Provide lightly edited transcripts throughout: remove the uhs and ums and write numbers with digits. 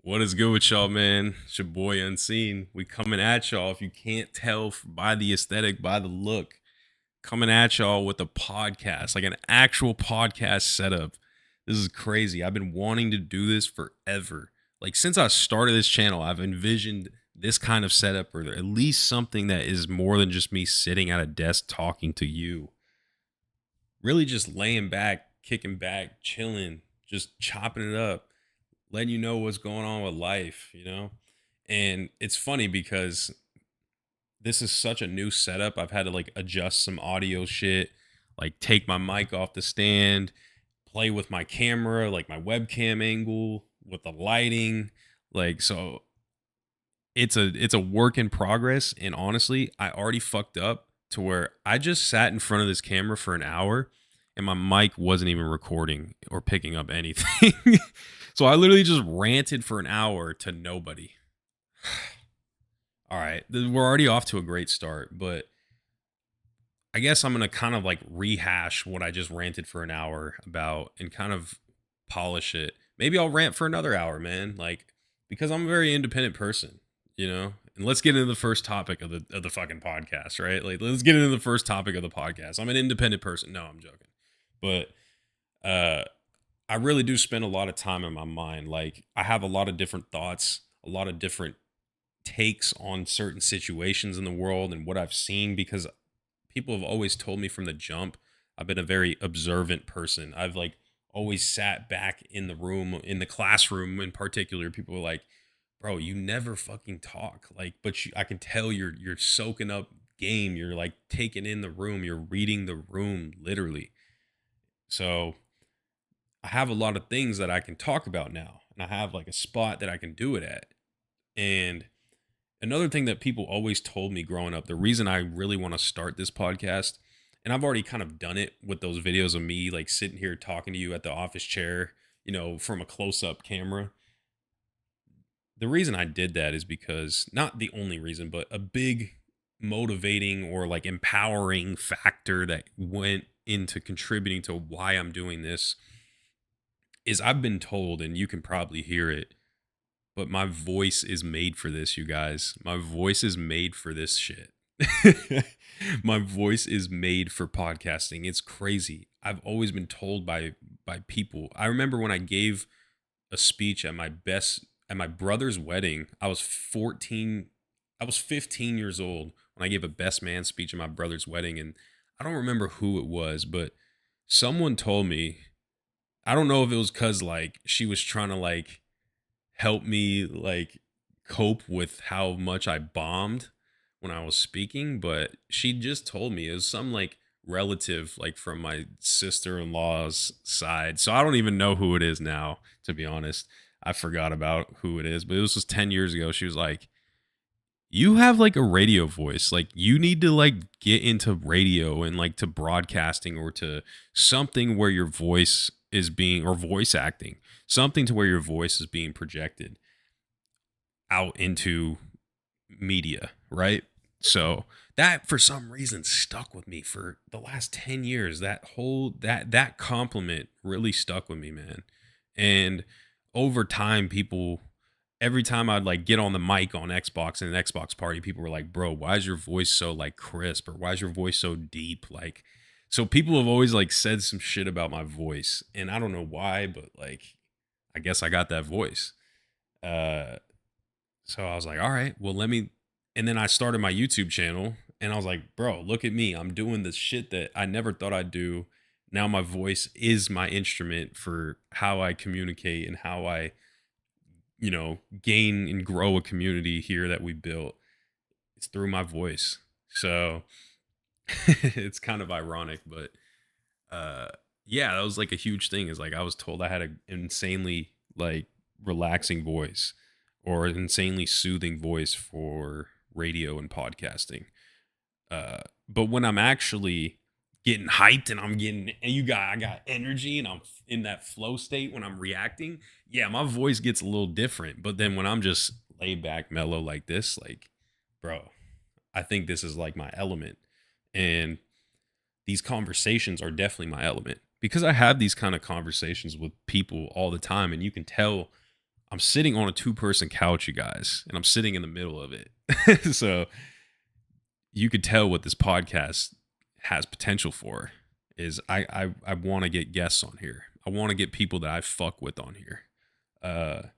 What is good with y'all, man? It's your boy Unseen. We coming at y'all. If you can't tell by the aesthetic, by the look, coming at y'all with a podcast, like an actual podcast setup. This is crazy. I've been wanting to do this forever. Like since I started this channel, I've envisioned this kind of setup, or at least something that is more than just me sitting at a desk talking to you. Really just laying back, kicking back, chilling, just chopping it up, letting you know what's going on with life. And it's funny because this is such a new setup. I've had to like adjust some audio shit, like take my mic off the stand, play with my camera, like my webcam angle, with the lighting. Like so it's a work in progress, and honestly, I already fucked up to where I just sat in front of this camera for an hour and my mic wasn't even recording or picking up anything. So I literally just ranted for an hour to nobody. All right, we're already off to a great start, but I guess I'm going to kind of like rehash what I just ranted for an hour about and kind of polish it. Maybe I'll rant for another hour, man. Like because I'm a very independent person. And let's get into the first topic of the fucking podcast, right? Like let's get into the first topic of the podcast. I'm an independent person. No, I'm joking. But uh I really do spend a lot of time in my mind. Like I have a lot of different thoughts, a lot of different takes on certain situations in the world and what I've seen, because people have always told me from the jump I've been a very observant person. I've like always sat back in the room, in the classroom in particular. People were like, "Bro, you never fucking talk." Like, but I can tell you're soaking up game. You're like taking in the room. You're reading the room literally. So I have a lot of things that I can talk about now, and I have like a spot that I can do it at. And another thing that people always told me growing up, the reason I really want to start this podcast, and I've already kind of done it with those videos of me like sitting here talking to you at the office chair, from a close up camera. The reason I did that is because, not the only reason, but a big motivating or like empowering factor that went into contributing to why I'm doing this is I've been told, and you can probably hear it, but my voice is made for this, you guys. My voice is made for this shit. My voice is made for podcasting. It's crazy. I've always been told by people. I remember when I gave a speech at my brother's wedding. I was 14, I was 15 years old when I gave a best man speech at my brother's wedding, and I don't remember who it was, but someone told me, I don't know if it was cuz like she was trying to like help me like cope with how much I bombed when I was speaking, but she just told me it was some like relative like from my sister-in-law's side. So I don't even know who it is now, to be honest. I forgot about who it is, but it was just 10 years ago. She was like, "You have like a radio voice. Like you need to like get into radio and like to broadcasting or to something where your voice is being, or voice acting, something to where your voice is being projected out into media, right?" So that for some reason stuck with me for the last 10 years. That compliment really stuck with me, man. And over time, people, every time I'd like get on the mic on Xbox and an Xbox party, people were like, "Bro, why is your voice so like crisp, or why is your voice so deep?" Like, so people have always like said some shit about my voice, and I don't know why, but like I guess I got that voice. Uh so I was like, "All right, well let me," and then I started my YouTube channel, and I was like, "Bro, look at me. I'm doing the shit that I never thought I'd do. Now my voice is my instrument for how I communicate and how I, gain and grow a community here that we built. It's through my voice." So it's kind of ironic, but uh yeah, that was like a huge thing. Is like I was told I had an insanely like relaxing voice, or an insanely soothing voice for radio and podcasting. But when I'm actually getting hyped and I got energy and I'm in that flow state when I'm reacting, yeah, my voice gets a little different. But then when I'm just laid back, mellow like this, like, bro, I think this is like my element. And these conversations are definitely my element because I have these kind of conversations with people all the time, and you can tell I'm sitting on a 2-person couch, you guys, and I'm sitting in the middle of it. So you could tell what this podcast has potential for is I want to get guests on here. I want to get people that I fuck with on here. Uh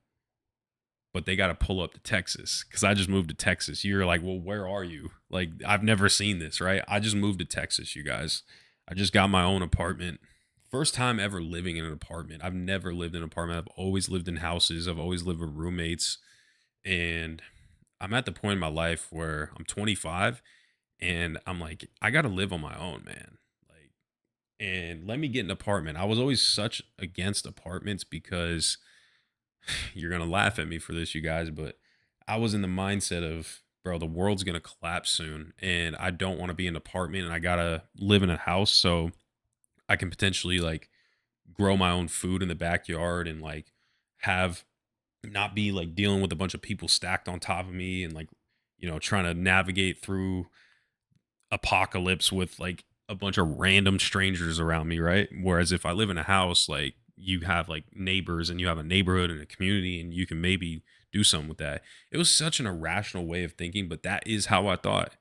but they got to pull up to Texas because I just moved to Texas. You're like, well, where are you? Like, I've never seen this, right? I just moved to Texas, you guys. I just got my own apartment. First time ever living in an apartment. I've never lived in an apartment. I've always lived in houses. I've always lived with roommates. And I'm at the point in my life where I'm 25 and I'm like, I got to live on my own, man. Like, and let me get an apartment. I was always such against apartments because you're gonna laugh at me for this, you guys, but I was in the mindset of, bro, the world's gonna collapse soon, and I don't want to be in an apartment, and I gotta live in a house so I can potentially like grow my own food in the backyard and like have not be like dealing with a bunch of people stacked on top of me and like trying to navigate through apocalypse with like a bunch of random strangers around me, right? Whereas if I live in a house, like you have like neighbors and you have a neighborhood and a community and you can maybe do something with that. It was such an irrational way of thinking, but that is how I thought.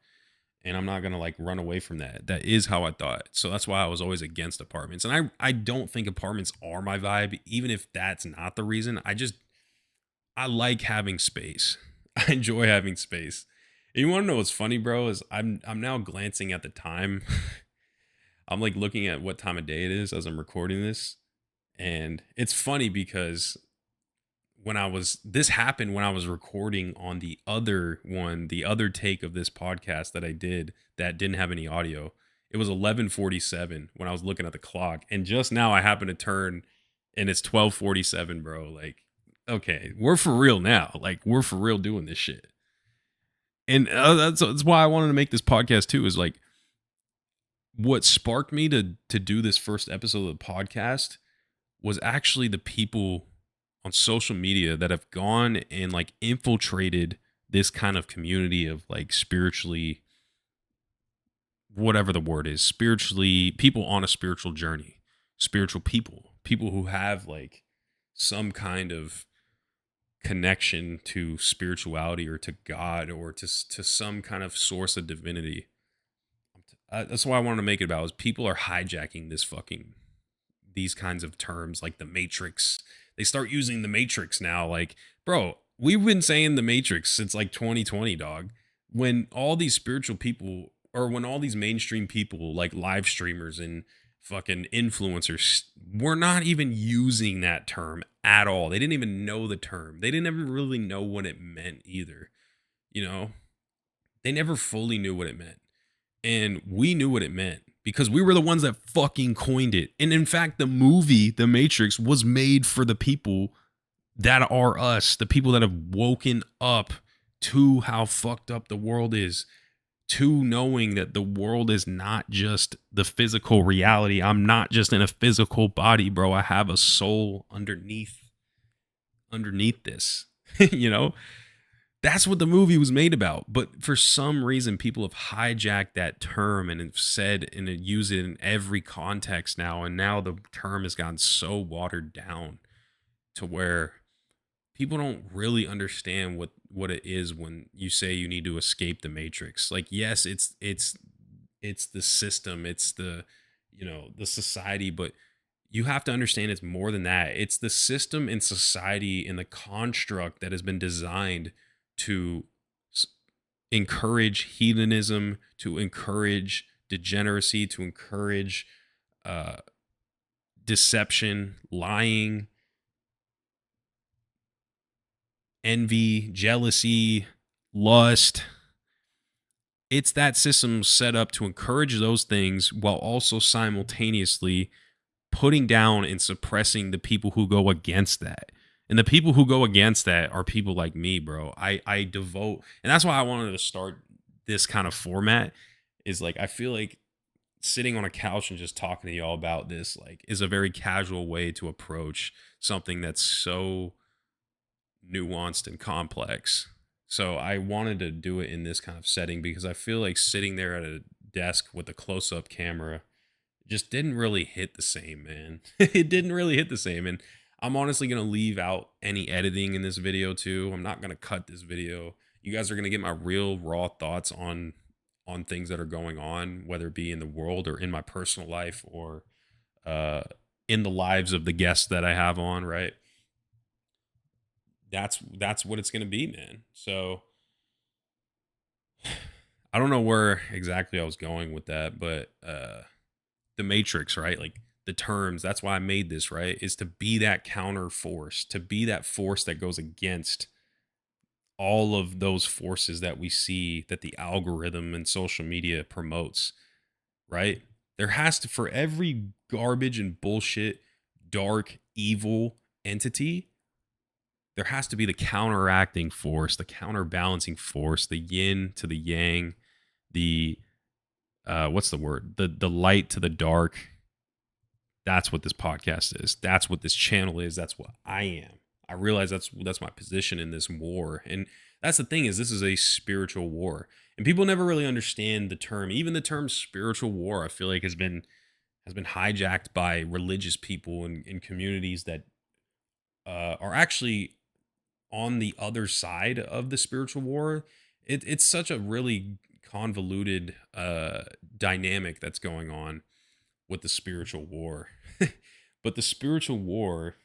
And I'm not going to like run away from that. That is how I thought. So that's why I was always against apartments. And I don't think apartments are my vibe, even if that's not the reason. I like having space. I enjoy having space. And you want to know what's funny, bro, is I'm now glancing at the time. I'm like looking at what time of day it is as I'm recording this. And it's funny because this happened when I was recording on the other one, the other take of this podcast that I did that didn't have any audio. It was 11:47 when I was looking at the clock. And just now I happen to turn and it's 12:47, bro. Like, okay, we're for real now. Like, we're for real doing this shit. And that's why I wanted to make this podcast too, is like what sparked me to do this first episode of the podcast was actually the people on social media that have gone and like infiltrated this kind of community of like spiritually, whatever the word is, spiritually, people on a spiritual journey, spiritual people who have like some kind of connection to spirituality or to God or to some kind of source of divinity. That's why I wanted to make it about is people are hijacking these kinds of terms like the Matrix. They start using the Matrix now. Like, bro, we've been saying the Matrix since like 2020, dog. When all these spiritual people or when all these mainstream people like live streamers and fucking influencers were not even using that term at all. They didn't even know the term. They didn't ever really know what it meant either. They never fully knew what it meant. And we knew what it meant because we were the ones that fucking coined it. And in fact, the movie, The Matrix, was made for the people that are us, the people that have woken up to how fucked up the world is, to knowing that the world is not just the physical reality. I'm not just in a physical body, bro. I have a soul underneath this, That's what the movie was made about. But for some reason, people have hijacked that term and have said and use it in every context now. And now the term has gotten so watered down to where people don't really understand what it is when you say you need to escape the Matrix. Like, yes, it's the system, it's the the society, but you have to understand it's more than that. It's the system and society and the construct that has been designed to encourage hedonism, to encourage degeneracy, to encourage deception, lying, envy, jealousy, lust. It's that system set up to encourage those things while also simultaneously putting down and suppressing the people who go against that. And the people who go against that are people like me, bro. I devote, and that's why I wanted to start this kind of format is like, I feel like sitting on a couch and just talking to y'all about this, like, is a very casual way to approach something that's so nuanced and complex. So I wanted to do it in this kind of setting because I feel like sitting there at a desk with a close-up camera just didn't really hit the same, man. It didn't really hit the same. And I'm honestly going to leave out any editing in this video too. I'm not going to cut this video. You guys are going to get my real raw thoughts on things that are going on, whether it be in the world or in my personal life or uh in the lives of the guests that I have on, right? That's what it's going to be, man. So I don't know where exactly I was going with that, but the matrix, right? Like the terms, that's why I made this, right? Is to be that counter force, to be that force that goes against all of those forces that we see that the algorithm and social media promotes, right? There has to, for every garbage and bullshit, dark, evil entity, there has to be the counteracting force, the counterbalancing force, the yin to the yang, the what's the word? The light to the dark. That's what this podcast is. That's what this channel is. That's what I am. I realize that's my position in this war. And that's the thing, is this is a spiritual war. And people never really understand the term. Even the term spiritual war, I feel like has been hijacked by religious people in communities that are actually on the other side of the spiritual war. It's such a really convoluted dynamic that's going on with the spiritual war. But the spiritual war,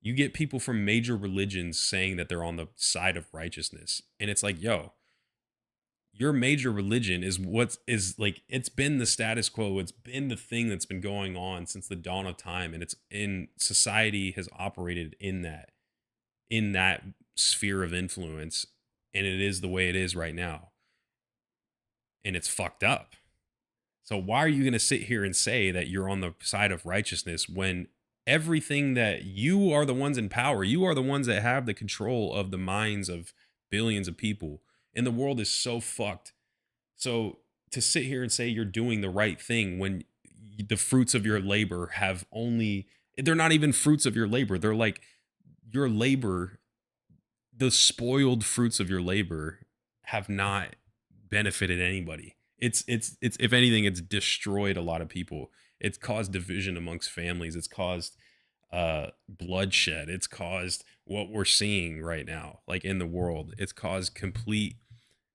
you get people from major religions saying that they're on the side of righteousness. And it's like, yo, your major religion is what is like, it's been the status quo. It's been the thing that's been going on since the dawn of time. And it's in society has operated in that sphere of influence. And it is the way it is right now. And it's fucked up. So why are you going to sit here and say that you're on the side of righteousness when everything that you are the ones in power, you are the ones that have the control of the minds of billions of people, and the world is so fucked. So to sit here and say you're doing the right thing when the fruits of your labor have only, they're not even fruits of your labor. They're like your labor, the spoiled fruits of your labor have not benefited anybody. It's if anything, it's destroyed a lot of people. It's caused division amongst families. It's caused bloodshed. It's caused what we're seeing right now, like in the world. It's caused complete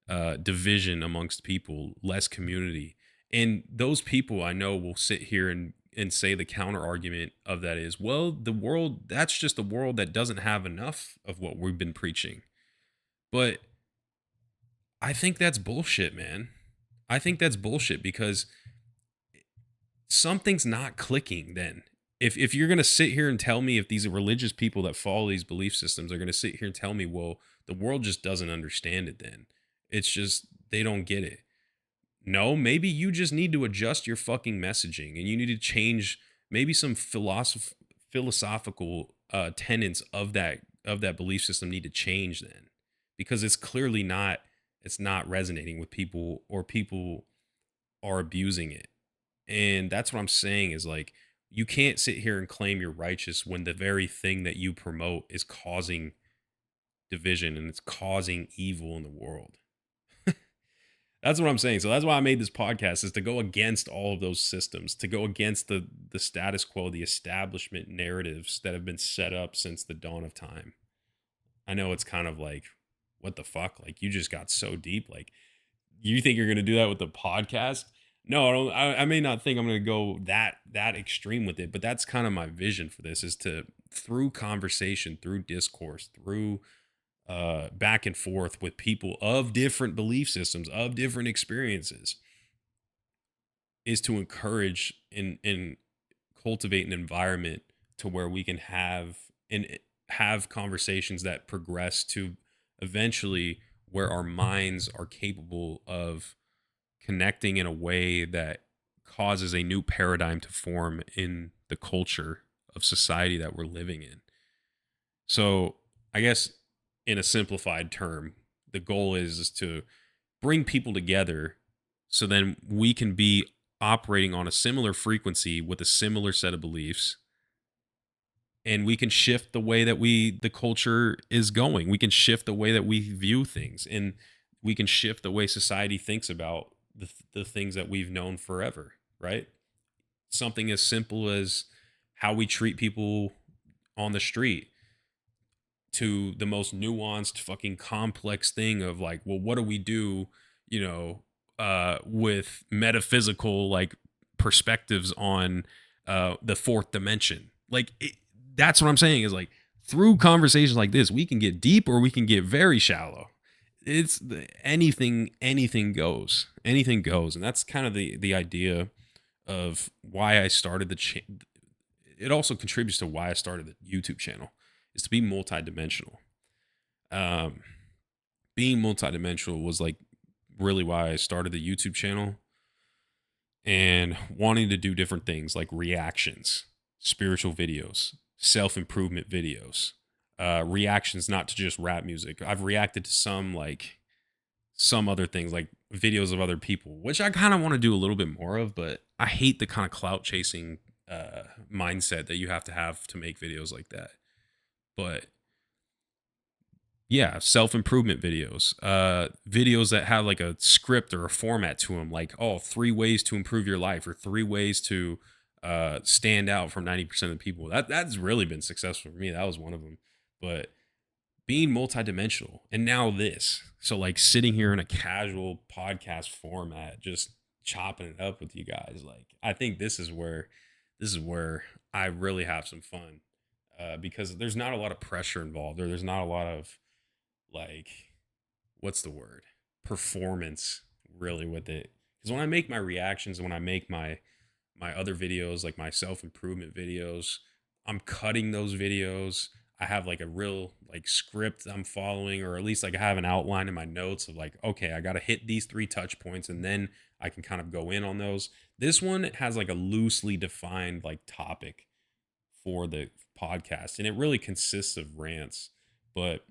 division amongst people, less community. And those people I know will sit here and say the counter argument of that is, well, the world, that's just a world that doesn't have enough of what we've been preaching. But I think that's bullshit, man. I think that's bullshit because something's not clicking then. If you're going to sit here and tell me, if these religious people that follow these belief systems are going to sit here and tell me, well, the world just doesn't understand it, then it's just they don't get it. No, maybe you just need to adjust your fucking messaging and you need to change maybe some philosophical tenets of that belief system need to change then, because it's clearly not, it's not resonating with people, or people are abusing it. And that's what I'm saying is, like, you can't sit here and claim you're righteous when the very thing that you promote is causing division and it's causing evil in the world. That's what I'm saying. So that's why I made this podcast, is to go against all of those systems, to go against the status quo, the establishment narratives that have been set up since the dawn of time. I know it's kind of like, what the fuck? Like, you just got so deep. Like, you think you're going to do that with the podcast? No, I don't. I may not think I'm going to go that extreme with it, but that's kind of my vision for this, is to, through conversation, through discourse, through back and forth with people of different belief systems, of different experiences, is to encourage and cultivate an environment to where we can have conversations that progress to eventually where our minds are capable of connecting in a way that causes a new paradigm to form in the culture of society that we're living in. So I guess in a simplified term, the goal is to bring people together so then we can be operating on a similar frequency with a similar set of beliefs, and we can shift the way that the culture is going. We can shift the way that we view things, and we can shift the way society thinks about the things that we've known forever, right? Something as simple as how we treat people on the street to the most nuanced fucking complex thing of like, well, what do we do, you know, with metaphysical like perspectives on the fourth dimension. That's what I'm saying is like through conversations like this, we can get deep or we can get very shallow. Anything goes, anything goes, and that's kind of the idea of why I started it also contributes to why I started the YouTube channel, is to be multidimensional. Um, Being multidimensional was like really why I started the YouTube channel, and wanting to do different things like reactions, spiritual videos, self improvement videos, reactions not to just rap music. I've reacted to some other things like videos of other people, which I kind of want to do a little bit more of, but I hate the kind of clout chasing mindset that you have to make videos like that. But yeah, self-improvement videos, videos that have like a script or a format to them, like, oh, 3 ways to improve your life or 3 ways to stand out from 90% of the people. That's really been successful for me. That was one of them. But being multidimensional, and now this, so like sitting here in a casual podcast format, just chopping it up with you guys, like I think this is where I really have some fun, because there's not a lot of pressure involved, or there's not a lot of like, what's the word, performance really with it. Because when I make my reactions, when I make my other videos, like my self-improvement videos, I'm cutting those videos. I have like a real like script I'm following, or at least like I have an outline in my notes of like, okay, I got to hit these 3 touch points, and then I can kind of go in on those. This one has like a loosely defined like topic for the podcast, and it really consists of rants. But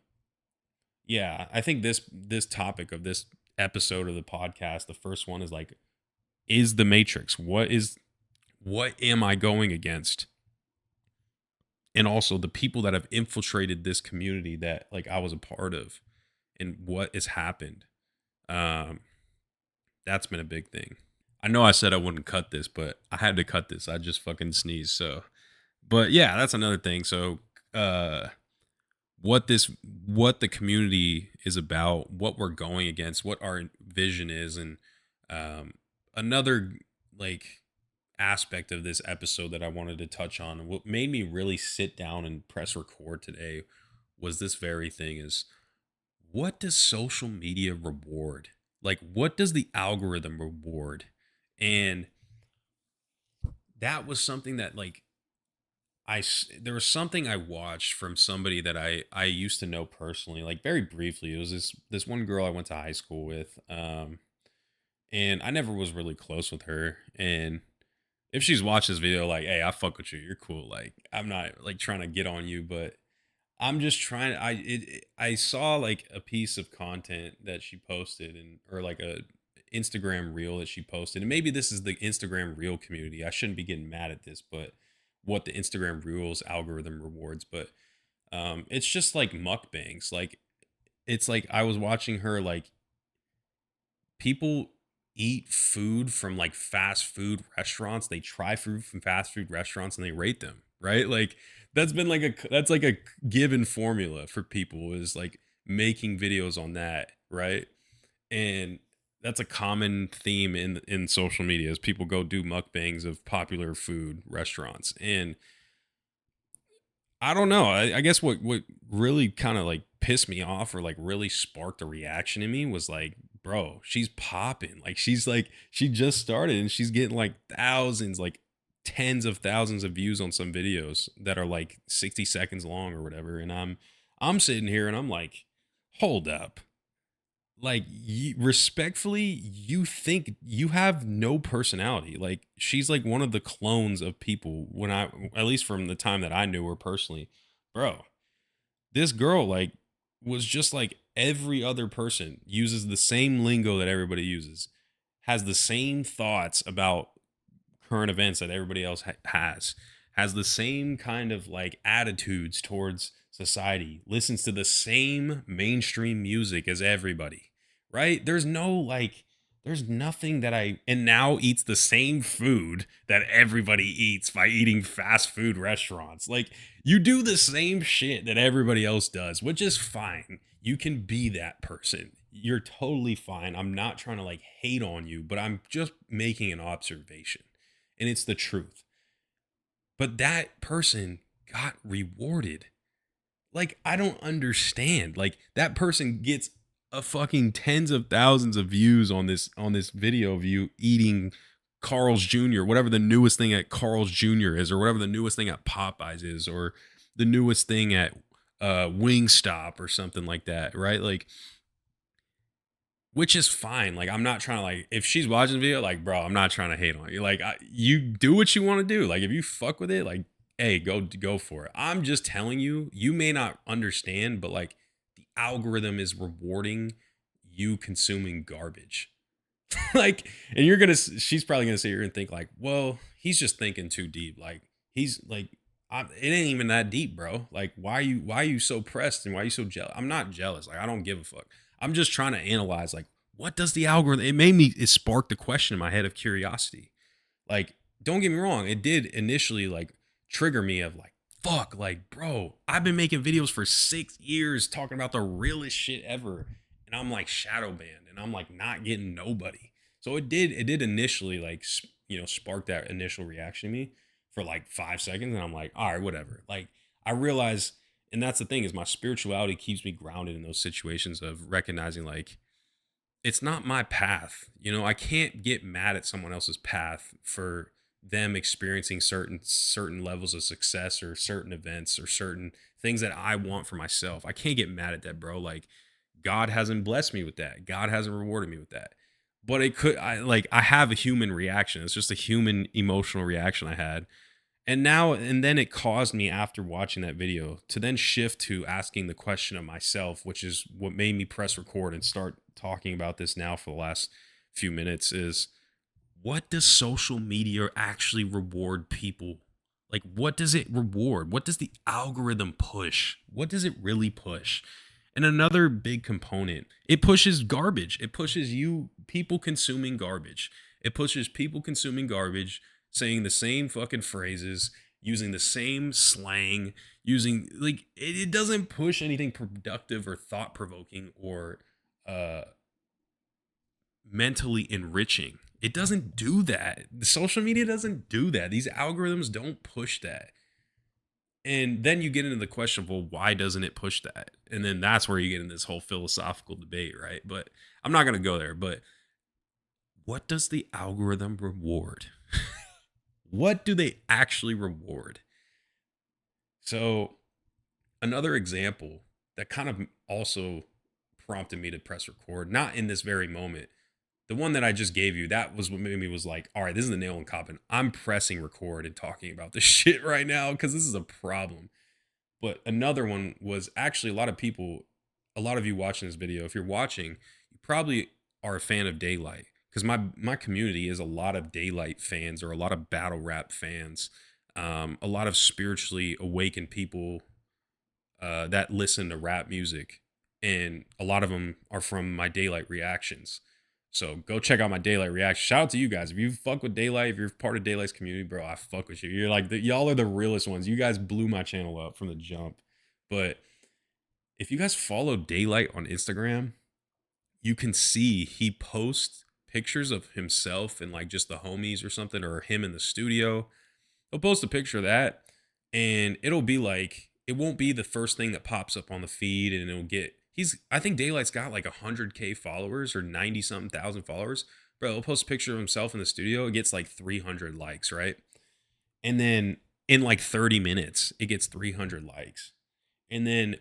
yeah, I think this topic of this episode of the podcast, the first one is like, is the Matrix? What am I going against? And also the people that have infiltrated this community that like I was a part of, and what has happened. Um, that's been a big thing. I know I said I wouldn't cut this, but I had to cut this. I just fucking sneezed. So, but yeah, that's another thing. So, uh, what the community is about, what we're going against, what our vision is, and um, another like aspect of this episode that I wanted to touch on, and what made me really sit down and press record today, was this very thing: is what does social media reward? Like, what does the algorithm reward? And that was something that like there was something I watched from somebody that I used to know personally, like very briefly. It was this one girl I went to high school with, and I never was really close with her. And if she's watched this video, like, hey, I fuck with you, you're cool. Like, I'm not like trying to get on you, but I'm just trying. I saw like a piece of content that she posted, and or like a Instagram reel that she posted, and maybe this is the Instagram reel community. I shouldn't be getting mad at this, but what the Instagram reels algorithm rewards, but it's just like mukbangs. Like, it's like I was watching her, like, people eat food from like fast food restaurants. They try food from fast food restaurants and they rate them, right? Like, that's like a given formula for people, is like making videos on that, right? And that's a common theme in social media, is people go do mukbangs of popular food restaurants. And I don't know. I guess what really kind of like pissed me off, or like really sparked a reaction in me, was like, bro, she's popping. Like, she just started and she's getting like thousands, like tens of thousands of views on some videos that are like 60 seconds long or whatever. And I'm sitting here and I'm like, hold up. Like, respectfully, you think you have no personality. Like, she's like one of the clones of people, when I, at least from the time that I knew her personally. Bro, this girl like was just like every other person, uses the same lingo that everybody uses, has the same thoughts about current events that everybody else has the same kind of like attitudes towards society, listens to the same mainstream music as everybody, right? There's no like There's nothing that and now eats the same food that everybody eats by eating fast food restaurants. Like, you do the same shit that everybody else does, which is fine. You can be that person. You're totally fine. I'm not trying to like hate on you, but I'm just making an observation. And it's the truth. But that person got rewarded. Like, I don't understand. Like, that person gets a fucking tens of thousands of views on this video of you eating Carl's Jr., whatever the newest thing at Carl's Jr. is, or whatever the newest thing at Popeyes is, or the newest thing at Wingstop or something like that, right? Like, which is fine. Like, I'm not trying to, like, if she's watching the video, like, bro, I'm not trying to hate on you. Like, you do what you want to do. Like, if you fuck with it, like, hey, go for it. I'm just telling you, you may not understand, but like, the algorithm is rewarding you consuming garbage. Like, and she's probably gonna sit here and think like, well, he's just thinking too deep. Like, he's like, it ain't even that deep, bro. Like, why are you so pressed and why are you so jealous? I'm not jealous. Like, I don't give a fuck. I'm just trying to analyze, like, what does the algorithm, it sparked the question in my head of curiosity. Like, don't get me wrong, it did initially like trigger me of like, fuck, like, bro, I've been making videos for 6 years talking about the realest shit ever, and I'm like shadow banned, and I'm like not getting nobody. So it did initially like, spark that initial reaction to me for like 5 seconds, and I'm like, all right, whatever. Like, I realize, and that's the thing, is my spirituality keeps me grounded in those situations of recognizing like, it's not my path. I can't get mad at someone else's path for them experiencing certain levels of success or certain events or certain things that I want for myself. I can't get mad at that, bro. Like, God hasn't blessed me with that. God hasn't rewarded me with that. But I have a human reaction. It's just a human emotional reaction I had. And then it caused me, after watching that video, to then shift to asking the question of myself, which is what made me press record and start talking about this now for the last few minutes, is, what does social media actually reward people? Like, what does it reward? What does the algorithm push? What does it really push? And another big component, it pushes garbage. It pushes people consuming garbage. It pushes people consuming garbage, saying the same fucking phrases, using the same slang, using, like, it doesn't push anything productive or thought provoking or mentally enriching. It doesn't do that. The social media doesn't do that. These algorithms don't push that. And then you get into the question of, well, why doesn't it push that? And then that's where you get in this whole philosophical debate, right? But I'm not going to go there. But what does the algorithm reward? What do they actually reward? So another example that kind of also prompted me to press record, not in this very moment, the one that I just gave you, that was what made me was like, all right, this is the nail in coffin. I'm pressing record and talking about this shit right now because this is a problem. But another one was actually a lot of you watching this video, if you're watching, you probably are a fan of Daylyt, because my community is a lot of Daylyt fans or a lot of battle rap fans, a lot of spiritually awakened people that listen to rap music, and a lot of them are from my Daylyt reactions. So go check out my Daylyt reaction. Shout out to you guys. If you fuck with Daylyt, if you're part of Daylyt's community, bro, I fuck with you. You're like, y'all are the realest ones. You guys blew my channel up from the jump. But if you guys follow Daylyt on Instagram, you can see he posts pictures of himself and like just the homies or something, or him in the studio. He'll post a picture of that, and it'll be like, it won't be the first thing that pops up on the feed, and it'll get, I think Daylyt's got like 100K followers or 90 something thousand followers. Bro, he'll post a picture of himself in the studio. It gets like 300 likes, right? And then in like 30 minutes, it gets 300 likes. And then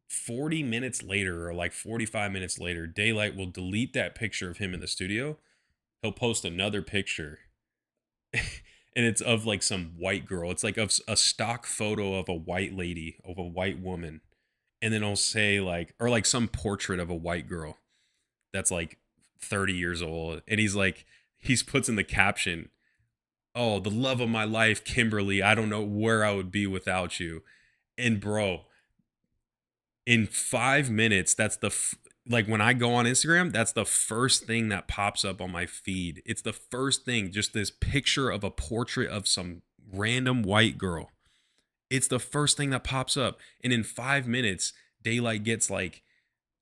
40 minutes later, or like 45 minutes later, Daylyt will delete that picture of him in the studio. He'll post another picture. And it's of like some white girl. It's like a stock photo of a white lady, of a white woman. And then I'll say like, or like some portrait of a white girl that's like 30 years old. And he's puts in the caption, "Oh, the love of my life, Kimberly. I don't know where I would be without you." And bro, in 5 minutes, that's like when I go on Instagram, that's the first thing that pops up on my feed. It's the first thing, just this picture of a portrait of some random white girl. It's the first thing that pops up. And in 5 minutes, Daylyt gets like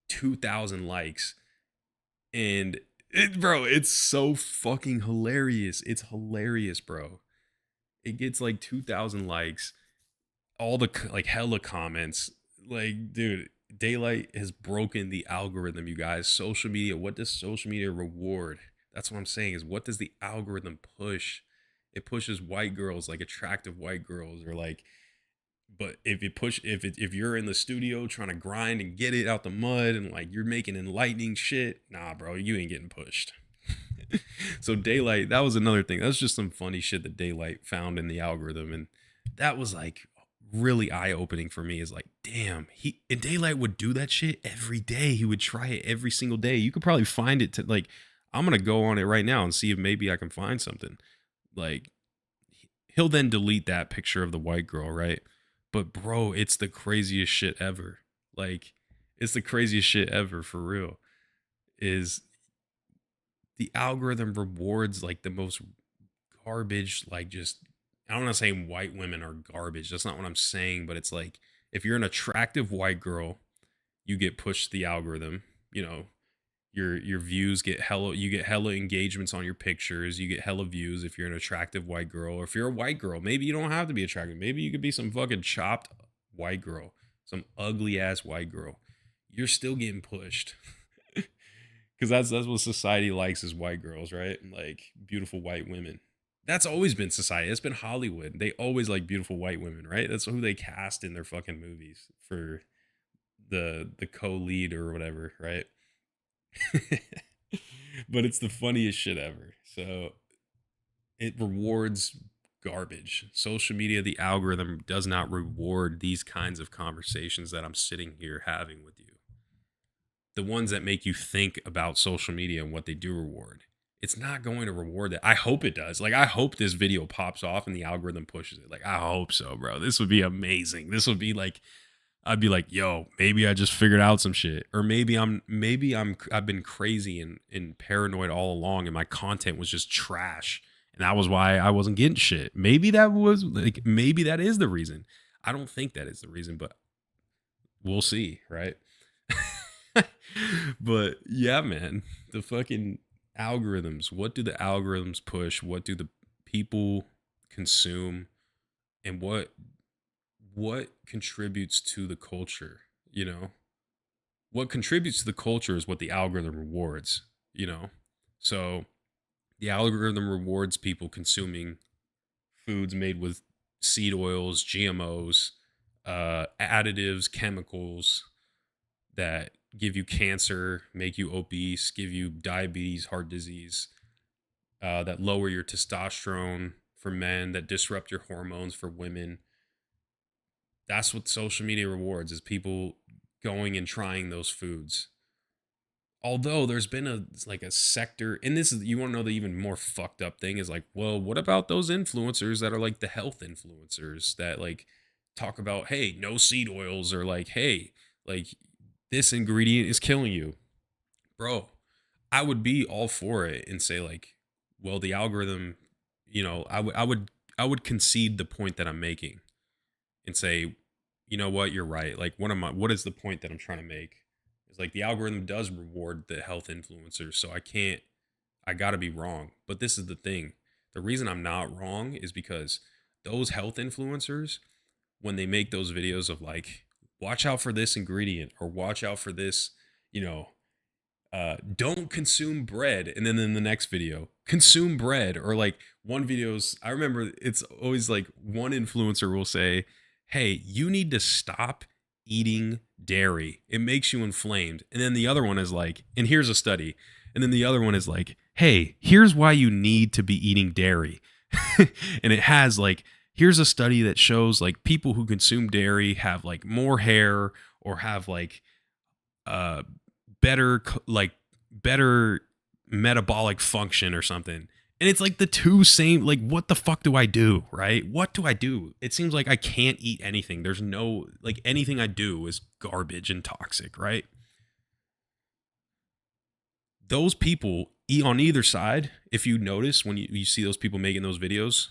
2,000 likes. And bro, it's so fucking hilarious. It's hilarious, bro. It gets like 2,000 likes, all the like hella comments. Like, dude, Daylyt has broken the algorithm, you guys. Social media, what does social media reward? That's what I'm saying, is what does the algorithm push? It pushes white girls, like attractive white girls, or like, but if you're in the studio trying to grind and get it out the mud and like you're making enlightening shit, nah, bro, you ain't getting pushed. So Daylyt, that was another thing. That was just some funny shit that Daylyt found in the algorithm, and that was like really eye-opening for me. Is like, damn, Daylyt would do that shit every day. He would try it every single day. You could probably find it to like, I'm gonna go on it right now and see if maybe I can find something. Like, he'll then delete that picture of the white girl, right? But bro, it's the craziest shit ever. Like, it's the craziest shit ever, for real. Is the algorithm rewards like the most garbage, like, just, I'm not saying white women are garbage. That's not what I'm saying, but it's like, if you're an attractive white girl, you get pushed the algorithm, you know, your views get hella, you get hella engagements on your pictures, you get hella views if you're an attractive white girl. Or if you're a white girl, maybe you don't have to be attractive, maybe you could be some fucking chopped white girl, some ugly ass white girl, you're still getting pushed. Because that's what society likes, is white girls, right? Like beautiful white women. That's always been society. It's been Hollywood. They always like beautiful white women, right? That's who they cast in their fucking movies for the co-lead or whatever, right? But it's the funniest shit ever. So it rewards garbage. Social media, the algorithm does not reward these kinds of conversations that I'm sitting here having with you. The ones that make you think about social media and what they do reward. It's not going to reward that. I hope it does. Like, I hope this video pops off and the algorithm pushes it. Like, I hope so, bro. This would be amazing. This would be like, I'd be like, yo, maybe I just figured out some shit. Or I've been crazy and paranoid all along, and my content was just trash. And that was why I wasn't getting shit. Maybe that is the reason. I don't think that is the reason, but we'll see, right? But yeah, man, the fucking algorithms. What do the algorithms push? What do the people consume? And what contributes to the culture, you know? What contributes to the culture is what the algorithm rewards, you know? So the algorithm rewards people consuming foods made with seed oils, GMOs, additives, chemicals that give you cancer, make you obese, give you diabetes, heart disease, that lower your testosterone for men, that disrupt your hormones for women. That's what social media rewards, is people going and trying those foods. Although there's been a sector, and this is, you want to know the even more fucked up thing, is like, well, what about those influencers that are like the health influencers that like talk about, hey, no seed oils, or like, hey, like this ingredient is killing you, bro. I would be all for it and say like, well, the algorithm, you know, I would concede the point that I'm making and say, you know what, you're right. Like, what is the point that I'm trying to make? It's like the algorithm does reward the health influencers, so I gotta be wrong. But this is the thing. The reason I'm not wrong is because those health influencers, when they make those videos of like, watch out for this ingredient, or watch out for this, you know, don't consume bread, and then in the next video, consume bread. Or like one videos, I remember, it's always like one influencer will say, hey, you need to stop eating dairy, it makes you inflamed. And then the other one is like, and here's a study. And then the other one is like, hey, here's why you need to be eating dairy. And it has like, here's a study that shows like people who consume dairy have like more hair, or have like better metabolic function or something. And it's like the two same, like, what the fuck do I do, right? What do I do? It seems like I can't eat anything. There's no, like, anything I do is garbage and toxic, right? those people on either side, if you notice when you see those people making those videos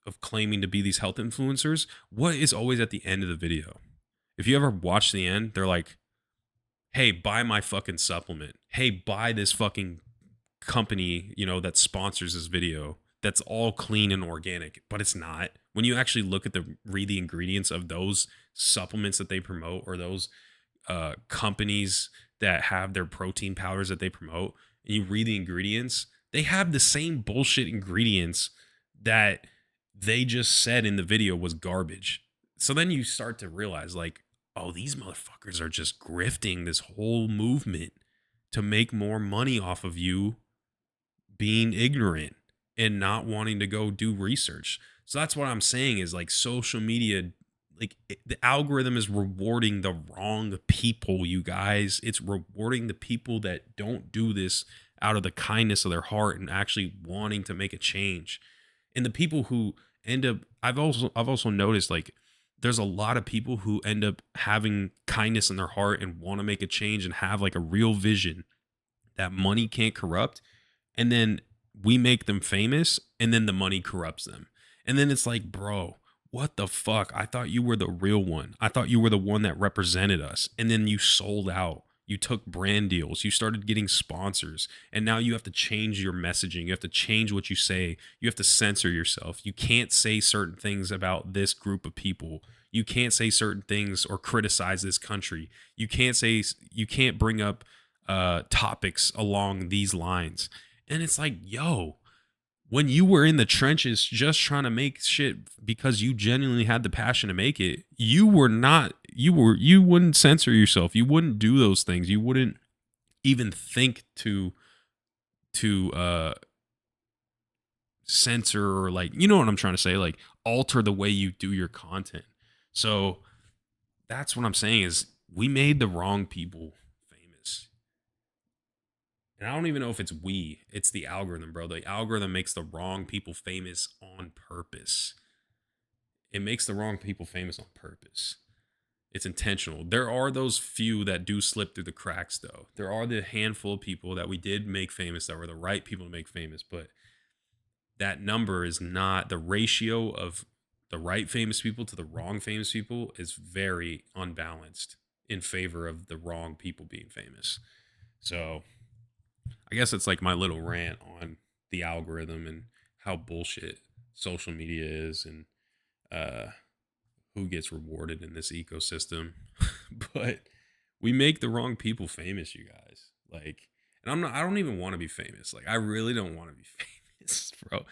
of claiming to be these health influencers, what is always at the end of the video? If you ever watch the end, they're like, hey, buy my fucking supplement. Hey, buy this fucking company, that sponsors this video. That's all clean and organic, but it's not. When you actually look at read the ingredients of those supplements that they promote, or those companies that have their protein powders that they promote, and you read the ingredients, they have the same bullshit ingredients that they just said in the video was garbage. So then you start to realize, like, oh, these motherfuckers are just grifting this whole movement to make more money off of you being ignorant and not wanting to go do research. So that's what I'm saying is, like, social media, like, the algorithm is rewarding the wrong people, you guys. It's rewarding the people that don't do this out of the kindness of their heart and actually wanting to make a change. And the people who end up, I've also noticed, like, there's a lot of people who end up having kindness in their heart and want to make a change and have like a real vision that money can't corrupt. And then we make them famous, and then the money corrupts them. And then it's like, bro, what the fuck? I thought you were the real one. I thought you were the one that represented us. And then you sold out. You took brand deals. You started getting sponsors. And now you have to change your messaging. You have to change what you say. You have to censor yourself. You can't say certain things about this group of people. You can't say certain things or criticize this country. You can't bring up topics along these lines. And it's like, yo, when you were in the trenches just trying to make shit because you genuinely had the passion to make it, you wouldn't censor yourself. You wouldn't do those things. You wouldn't even think to censor, or, like, you know what I'm trying to say, like, alter the way you do your content. So that's what I'm saying is, we made the wrong people famous. And I don't even know if it's it's the algorithm, bro. The algorithm makes the wrong people famous on purpose. It makes the wrong people famous on purpose. It's intentional. There are those few that do slip through the cracks, though. There are the handful of people that we did make famous that were the right people to make famous, but that number is not, the ratio of the right famous people to the wrong famous people is very unbalanced in favor of the wrong people being famous. So I guess it's like my little rant on the algorithm and how bullshit social media is, and who gets rewarded in this ecosystem. But we make the wrong people famous, you guys. Like, and I don't even want to be famous. Like, I really don't want to be famous, bro.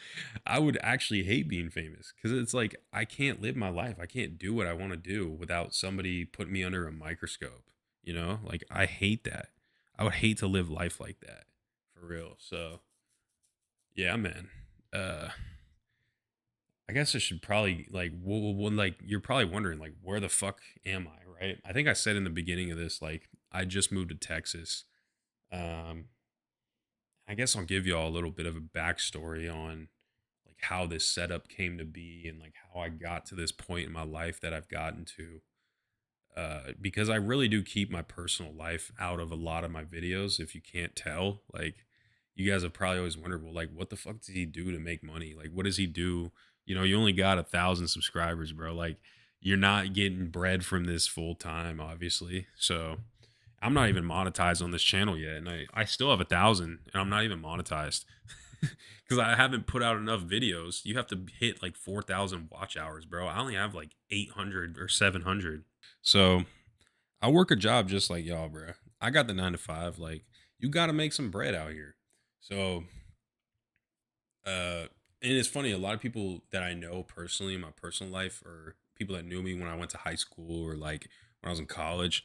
I would actually hate being famous, because it's like, I can't live my life. I can't do what I want to do without somebody putting me under a microscope. Like, I hate that. I would hate to live life like that. For real. So yeah, man. I guess I should probably, like, like, you're probably wondering, like, where the fuck am I, right? I think I said in the beginning of this, like, I just moved to Texas. Um, I guess I'll give you all a little bit of a backstory on, like, how this setup came to be, and, like, how I got to this point in my life that I've gotten to. Because I really do keep my personal life out of a lot of my videos. If you can't tell, like, you guys have probably always wondered, well, like, what the fuck does he do to make money? Like, what does he do? You only got 1,000 subscribers, bro. Like, you're not getting bread from this full time, obviously. So I'm not even monetized on this channel yet. And I still have 1,000, and I'm not even monetized because I haven't put out enough videos. You have to hit like 4,000 watch hours, bro. I only have like 800 or 700. So I work a job just like y'all, bro. I got the 9 to 5. Like, you got to make some bread out here. So, and it's funny, a lot of people that I know personally in my personal life, or people that knew me when I went to high school, or like when I was in college,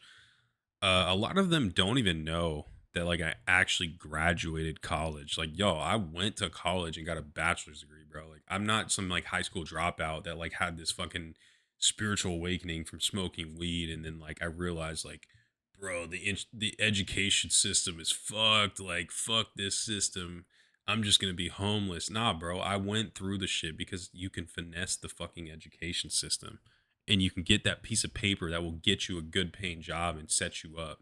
a lot of them don't even know that, like, I actually graduated college. Like, yo, I went to college and got a bachelor's degree, bro. Like, I'm not some like high school dropout that like had this fucking spiritual awakening from smoking weed, and then like I realized, like, bro, the education system is fucked. Like, fuck this system. I'm just gonna be homeless. Nah, bro. I went through the shit because you can finesse the fucking education system, and you can get that piece of paper that will get you a good paying job and set you up.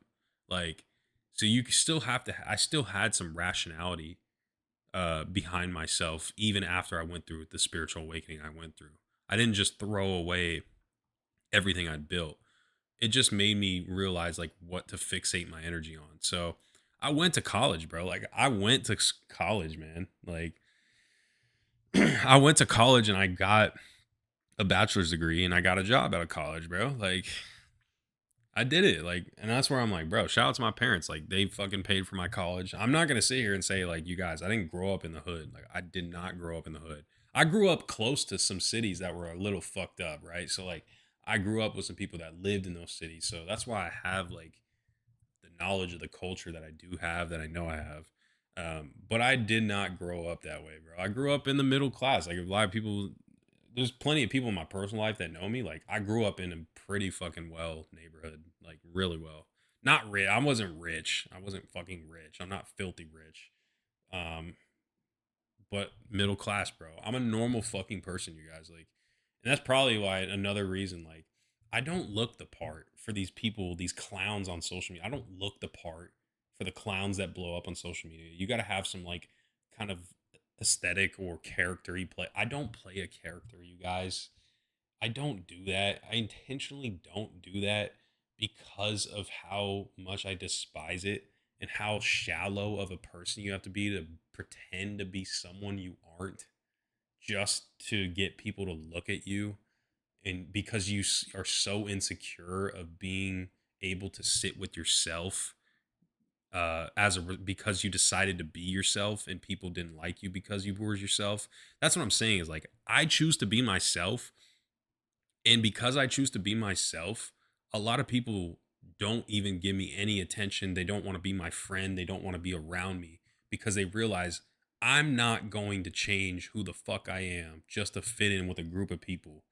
Like, So you still have to, I still had some rationality behind myself, even after I went through the spiritual awakening I went through. I didn't just throw away everything I'd built. It just made me realize like what to fixate my energy on. So I went to college, bro. Like I went to college, man. Like I went to college and I got a bachelor's degree and I got a job out of college, bro. Like I did it. Like, and that's where I'm like, bro, shout out to my parents. Like they fucking paid for my college. I'm not gonna sit here and say, like, you guys, I didn't grow up in the hood. Like I did not grow up in the hood. I grew up close to some cities that were a little fucked up, right? So like I grew up with some people that lived in those cities. So that's why I have like the knowledge of the culture that I do have, that I know I have. But I did not grow up that way, bro. I grew up in the middle class. Like a lot of people, there's plenty of people in my personal life that know me. Like I grew up in a pretty fucking well neighborhood, like really well. Not rich. I wasn't rich. I wasn't fucking rich. I'm not filthy rich. Um, but middle class, bro. I'm a normal fucking person, you guys. Like, and that's probably why another reason, like, I don't look the part for these people, these clowns on social media. I don't look the part for the clowns that blow up on social media. You got to have some like kind of aesthetic or character you play. I don't play a character, you guys. I don't do that. I intentionally don't do that because of how much I despise it and how shallow of a person you have to be to pretend to be someone you aren't just to get people to look at you. And because you are so insecure of being able to sit with yourself, because you decided to be yourself and people didn't like you because you were yourself. That's what I'm saying, is like I choose to be myself, and because I choose to be myself, a lot of people don't even give me any attention. They don't want to be my friend. They don't want to be around me because they realize I'm not going to change who the fuck I am just to fit in with a group of people.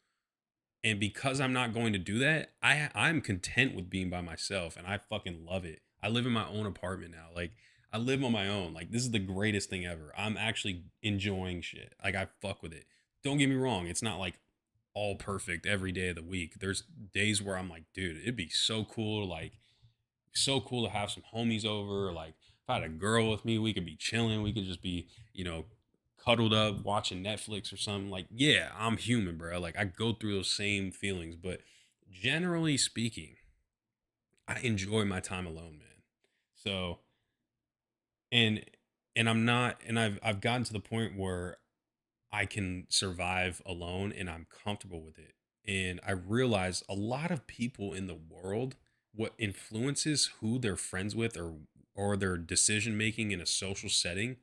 And because I'm not going to do that, I'm content with being by myself and I fucking love it. I live in my own apartment now. Like I live on my own. Like this is the greatest thing ever. I'm actually enjoying shit. Like I fuck with it. Don't get me wrong. It's not like all perfect every day of the week. There's days where I'm like, dude, it'd be so cool to like so cool to have some homies over. Like if I had a girl with me, we could be chilling. We could just be, cuddled up watching Netflix or something. Like, yeah, I'm human, bro. Like I go through those same feelings, but generally speaking, I enjoy my time alone, man. So, and I'm not, and I've gotten to the point where I can survive alone and I'm comfortable with it. And I realize a lot of people in the world, what influences who they're friends with or their decision making in a social setting,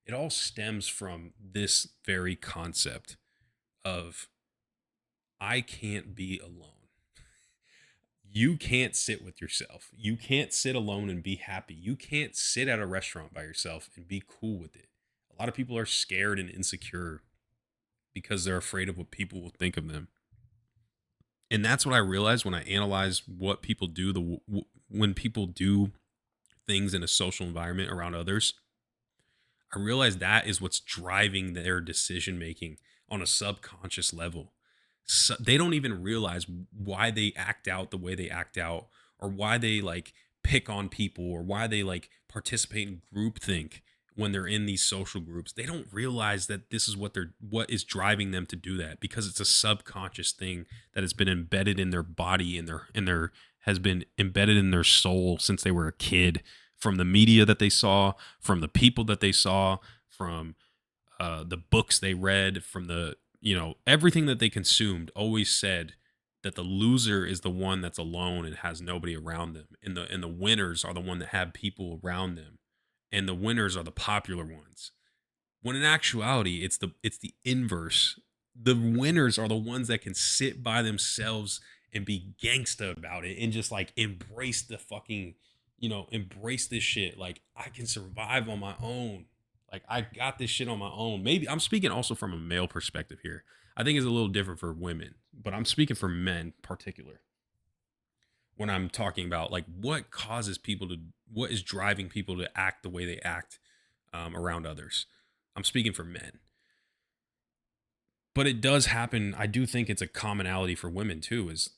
it all stems from this very concept of I can't be alone. You can't sit with yourself. You can't sit alone and be happy. You can't sit at a restaurant by yourself and be cool with it. A lot of people are scared and insecure because they're afraid of what people will think of them. And that's what I realized when I analyze what people do, when people do things in a social environment around others. I realize that is what's driving their decision making on a subconscious level. So they don't even realize why they act out the way they act out, or why they like pick on people, or why they like participate in groupthink when they're in these social groups. They don't realize that this is what is driving them to do that, because it's a subconscious thing that has been embedded in their body, in their has been embedded in their soul since they were a kid, from the media that they saw, from the people that they saw, from the books they read, from the everything that they consumed always said that the loser is the one that's alone and has nobody around them, and the winners are the one that have people around them, and the winners are the popular ones. When in actuality, it's the inverse. The winners are the ones that can sit by themselves and be gangsta about it and just like embrace the fucking, embrace this shit. Like I can survive on my own. Like I got this shit on my own. Maybe I'm speaking also from a male perspective here. I think it's a little different for women, but I'm speaking for men in particular when I'm talking about like what is driving people to act the way they act around others. I'm speaking for men, but it does happen. I do think it's a commonality for women too. Is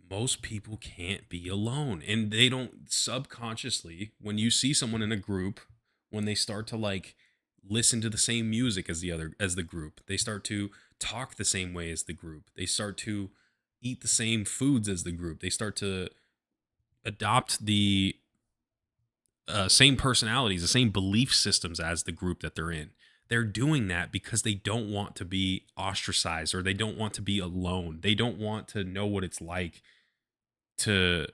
most people can't be alone, and they don't subconsciously, when you see someone in a group, when they start to like listen to the same music as the group, they start to talk the same way as the group, they start to eat the same foods as the group, they start to adopt the same personalities, the same belief systems as the group that they're in. They're doing that because they don't want to be ostracized, or they don't want to be alone. They don't want to know what it's like to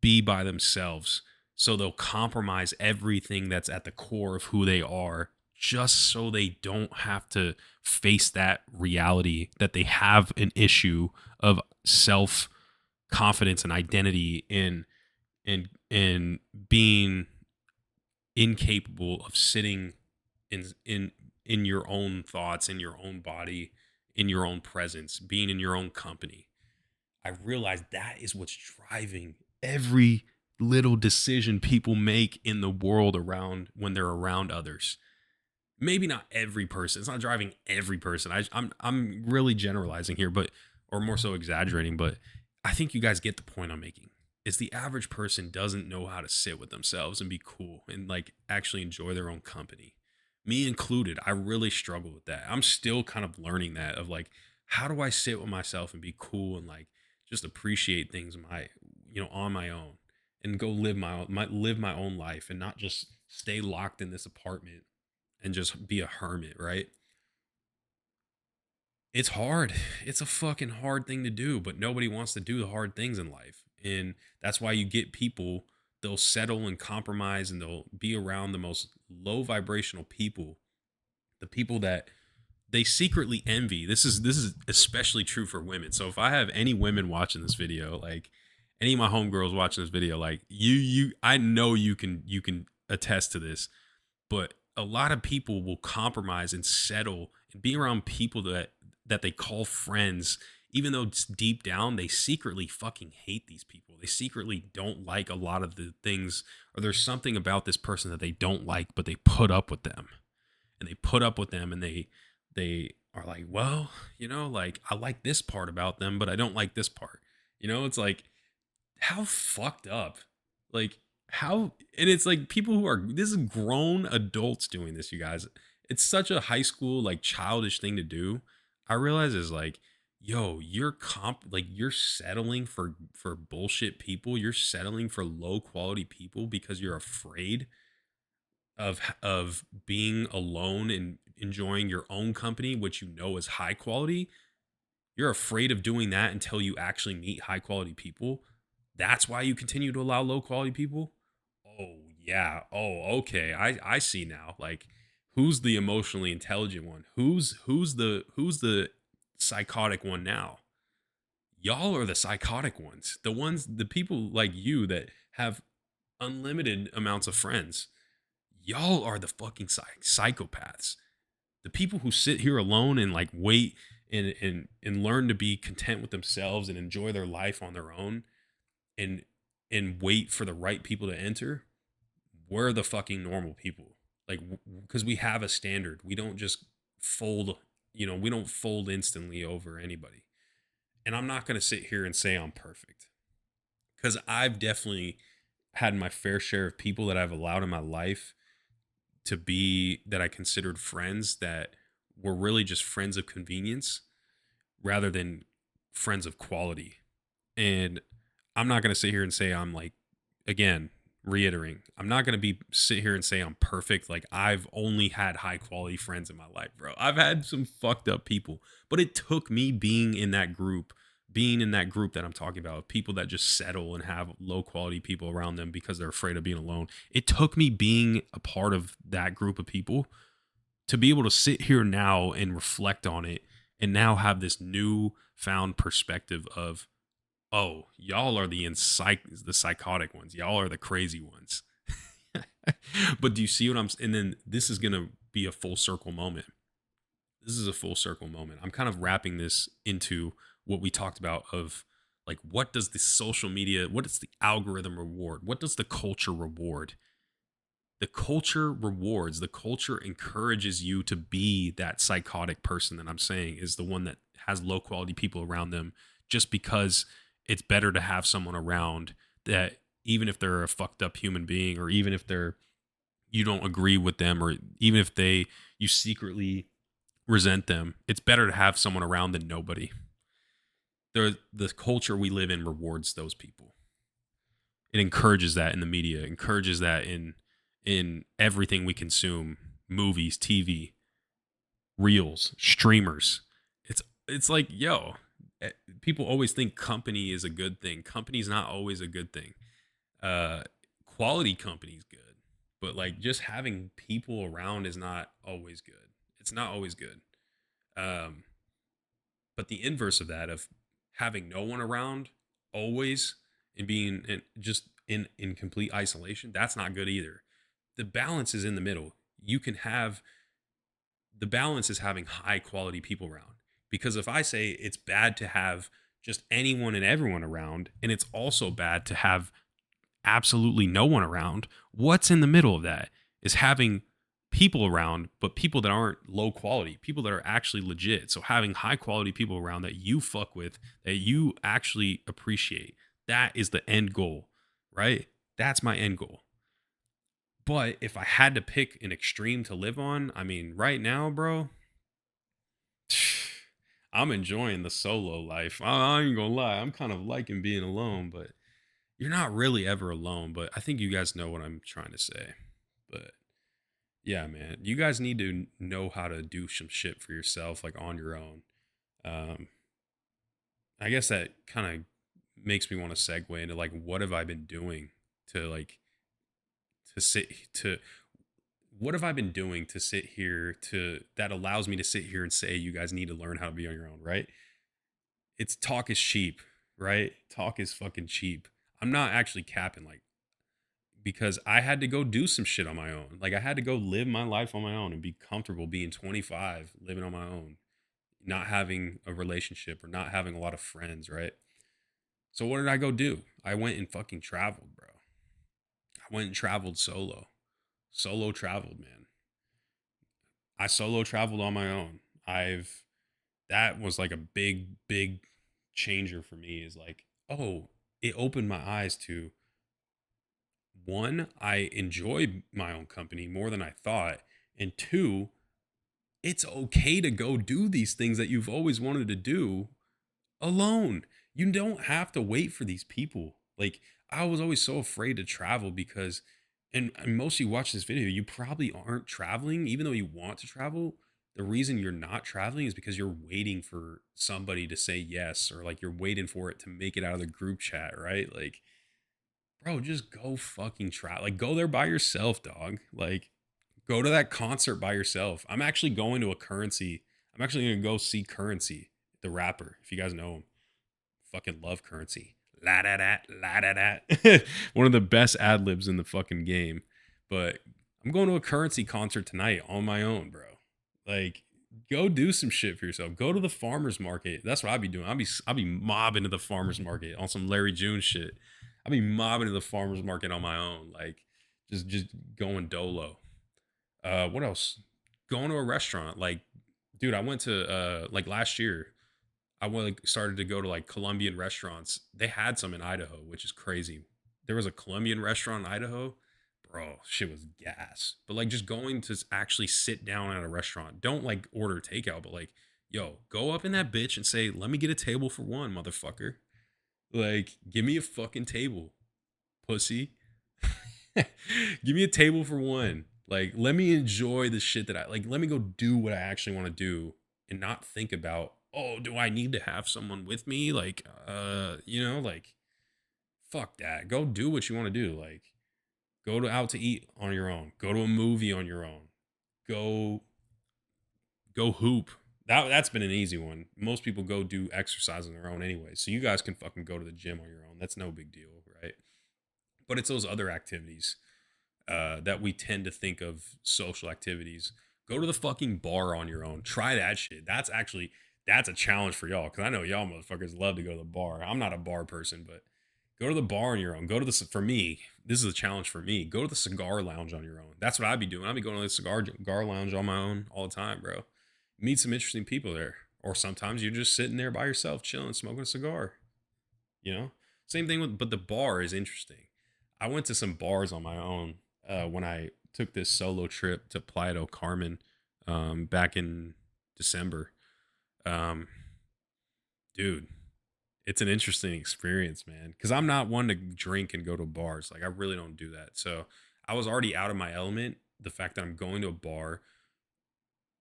be by themselves. So they'll compromise everything that's at the core of who they are, just so they don't have to face that reality that they have an issue of self confidence and identity in being incapable of sitting in your own thoughts, in your own body, in your own presence, being in your own company. I realized that is what's driving every little decision people make in the world around when they're around others. Maybe not every person. It's not driving every person. I'm really generalizing here, but or more so exaggerating, but I think you guys get the point I'm making. Is the average person doesn't know how to sit with themselves and be cool and like actually enjoy their own company. Me included, I really struggle with that. I'm still kind of learning that, of like, how do I sit with myself and be cool and like just appreciate things on my own, and go live live my own life, and not just stay locked in this apartment and just be a hermit, right? It's hard. It's a fucking hard thing to do, but nobody wants to do the hard things in life. And that's why you get people, they'll settle and compromise, and they'll be around the most low vibrational people, the people that they secretly envy. This is especially true for women. So if I have any women watching this video, like any of my homegirls watching this video, like I know you can attest to this, but a lot of people will compromise and settle and be around people that they call friends, even though deep down they secretly fucking hate these people. They secretly don't like a lot of the things, or there's something about this person that they don't like, but they put up with them. And they put up with them, and they are like, well, like, I like this part about them, but I don't like this part. It's like, how fucked up. Like, how, and it's like people who are, this is grown adults doing this, you guys. It's such a high school, like, childish thing to do. I realize is like, yo, you're settling for bullshit people. You're settling for low quality people because you're afraid of being alone and enjoying your own company, which is high quality. You're afraid of doing that until you actually meet high quality people. That's why you continue to allow low quality people. Oh yeah. Oh, okay. I see now. Like, who's the emotionally intelligent one? Who's the psychotic one now? Y'all are the psychotic ones. The people like you that have unlimited amounts of friends. Y'all are the fucking psychopaths. The people who sit here alone and like wait and learn to be content with themselves and enjoy their life on their own, and wait for the right people to enter. We're the fucking normal people. Like, because we have a standard. We don't just fold, we don't fold instantly over anybody. And I'm not going to sit here and say I'm perfect, because I've definitely had my fair share of people that I've allowed in my life to be, that I considered friends, that were really just friends of convenience rather than friends of quality. And I'm not going to sit here and say I'm like, again, reiterating, I'm not going to sit here and say I'm perfect. Like, I've only had high quality friends in my life, bro. I've had some fucked up people, but it took me being in that group that I'm talking about, people that just settle and have low quality people around them because they're afraid of being alone. It took me being a part of that group of people to be able to sit here now and reflect on it, and now have this new found perspective of, oh, y'all are the psychotic ones. Y'all are the crazy ones. But do you see what and then this is going to be a full circle moment. This is a full circle moment. I'm kind of wrapping this into what we talked about of, like, what does the social media, what does the algorithm reward? What does the culture reward? The culture rewards, the culture encourages you to be that psychotic person that I'm saying is the one that has low quality people around them, just because it's better to have someone around that, even if they're a fucked up human being, or even if you don't agree with them, or even if you secretly resent them, it's better to have someone around than nobody. The culture we live in rewards those people. It encourages that in the media, encourages that in everything we consume, movies, TV, reels, streamers. It's like, yo, people always think company is a good thing. Company's not always a good thing. uh Quality company's good, but like just having people around is not always good. It's not always good. um but the inverse of that, of having no one around always, and being just in complete isolation, that's not good either. The balance is in the middle. You can have The balance is having high quality people around. Because if I say it's bad to have just anyone and everyone around, and it's also bad to have absolutely no one around, what's in the middle of that is having people around, but people that aren't low quality, people that are actually legit. So having high quality people around that you fuck with, that you actually appreciate, that is the end goal, right? That's my end goal. But if I had to pick an extreme to live on, I mean, right now, bro, I'm enjoying the solo life. I ain't gonna lie, I'm kind of liking being alone, but you're not really ever alone. But I think you guys know what I'm trying to say. But yeah, man, you guys need to know how to do some shit for yourself, like on your own. Um, I guess that kind of makes me want to segue into like, what have I been doing to like to sit to what have I been doing to sit here to that allows me to sit here and say you guys need to learn how to be on your own, right? It's talk is cheap, right? Talk is fucking cheap. I'm not actually capping, like, because I had to go do some shit on my own. Like I had to go live my life on my own and be comfortable being 25, living on my own, not having a relationship or not having a lot of friends, right? So what did I go do? I went and fucking traveled, bro. I went and traveled solo. Solo traveled, man. I solo traveled on my own. I've That was like a big changer for me, is like, oh, it opened my eyes to, one, I enjoy my own company more than I thought, and two, it's okay to go do these things that you've always wanted to do alone. You don't have to wait for these people. Like, I was always so afraid to travel because, and most of you watch this video, you probably aren't traveling, even though you want to travel. The reason you're not traveling is because you're waiting for somebody to say yes, or like you're waiting for it to make it out of the group chat, right? Like, bro, just go fucking try. Like, go there by yourself, dog. Like, go to that concert by yourself. I'm actually going to a Currency. I'm actually gonna go see Currency, the rapper. If you guys know him, fucking love Currency. La da da, la da da. One of the best ad libs in the fucking game. But I'm going to a Currency concert tonight on my own, bro. Like, go do some shit for yourself. Go to the farmers market. That's what I'd be doing. I'll be mobbing to the farmers market on some Larry June shit. I'll be mobbing to the farmers market on my own. Like, just going dolo. What else? Going to a restaurant. Like, dude, I went to like last year. I went, like, started to go to like Colombian restaurants. They had some in Idaho, which is crazy. There was a Colombian restaurant in Idaho. Bro, shit was gas. But like, just going to actually sit down at a restaurant. Don't like order takeout, but like, yo, go up in that bitch and say, "Let me get a table for one, motherfucker." Like, give me a fucking table, pussy. Give me a table for one. Like, let me enjoy the shit that I like. Let me go do what I actually want to do and not think about, oh, do I need to have someone with me? Like, like, fuck that. Go do what you want to do. Like, go to out to eat on your own. Go to a movie on your own. Go go hoop. That's been an easy one. Most people go do exercise on their own anyway. So you guys can fucking go to the gym on your own. That's no big deal, right? But it's those other activities that we tend to think of social activities. Go to the fucking bar on your own. Try that shit. That's a challenge for y'all, because I know y'all motherfuckers love to go to the bar. I'm not a bar person, but go to the bar on your own. Go to for me, this is a challenge for me. Go to the cigar lounge on your own. That's what I'd be doing. I'd be going to the cigar lounge on my own all the time, bro. Meet some interesting people there. Or sometimes you're just sitting there by yourself, chilling, smoking a cigar. you know? Same thing with, but the bar is interesting. I went to some bars on my own when I took this solo trip to Playa del Carmen back in December. Um, Dude, it's an interesting experience, man. Because I'm not one to drink and go to bars. Like, I really don't do that. So I was already out of my element. The fact that I'm going to a bar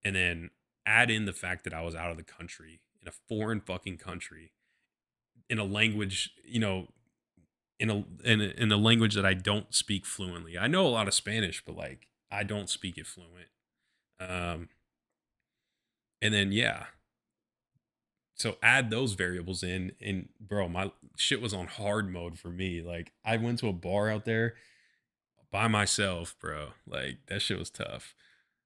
and then add in the fact that I was out of the country in a foreign fucking country in a language, in a language that I don't speak fluently. I know a lot of Spanish, but like I don't speak it fluent. Um, and then yeah, so add those variables in, and bro, my shit was on hard mode for me. Like I went to a bar out there by myself, bro. Like that shit was tough.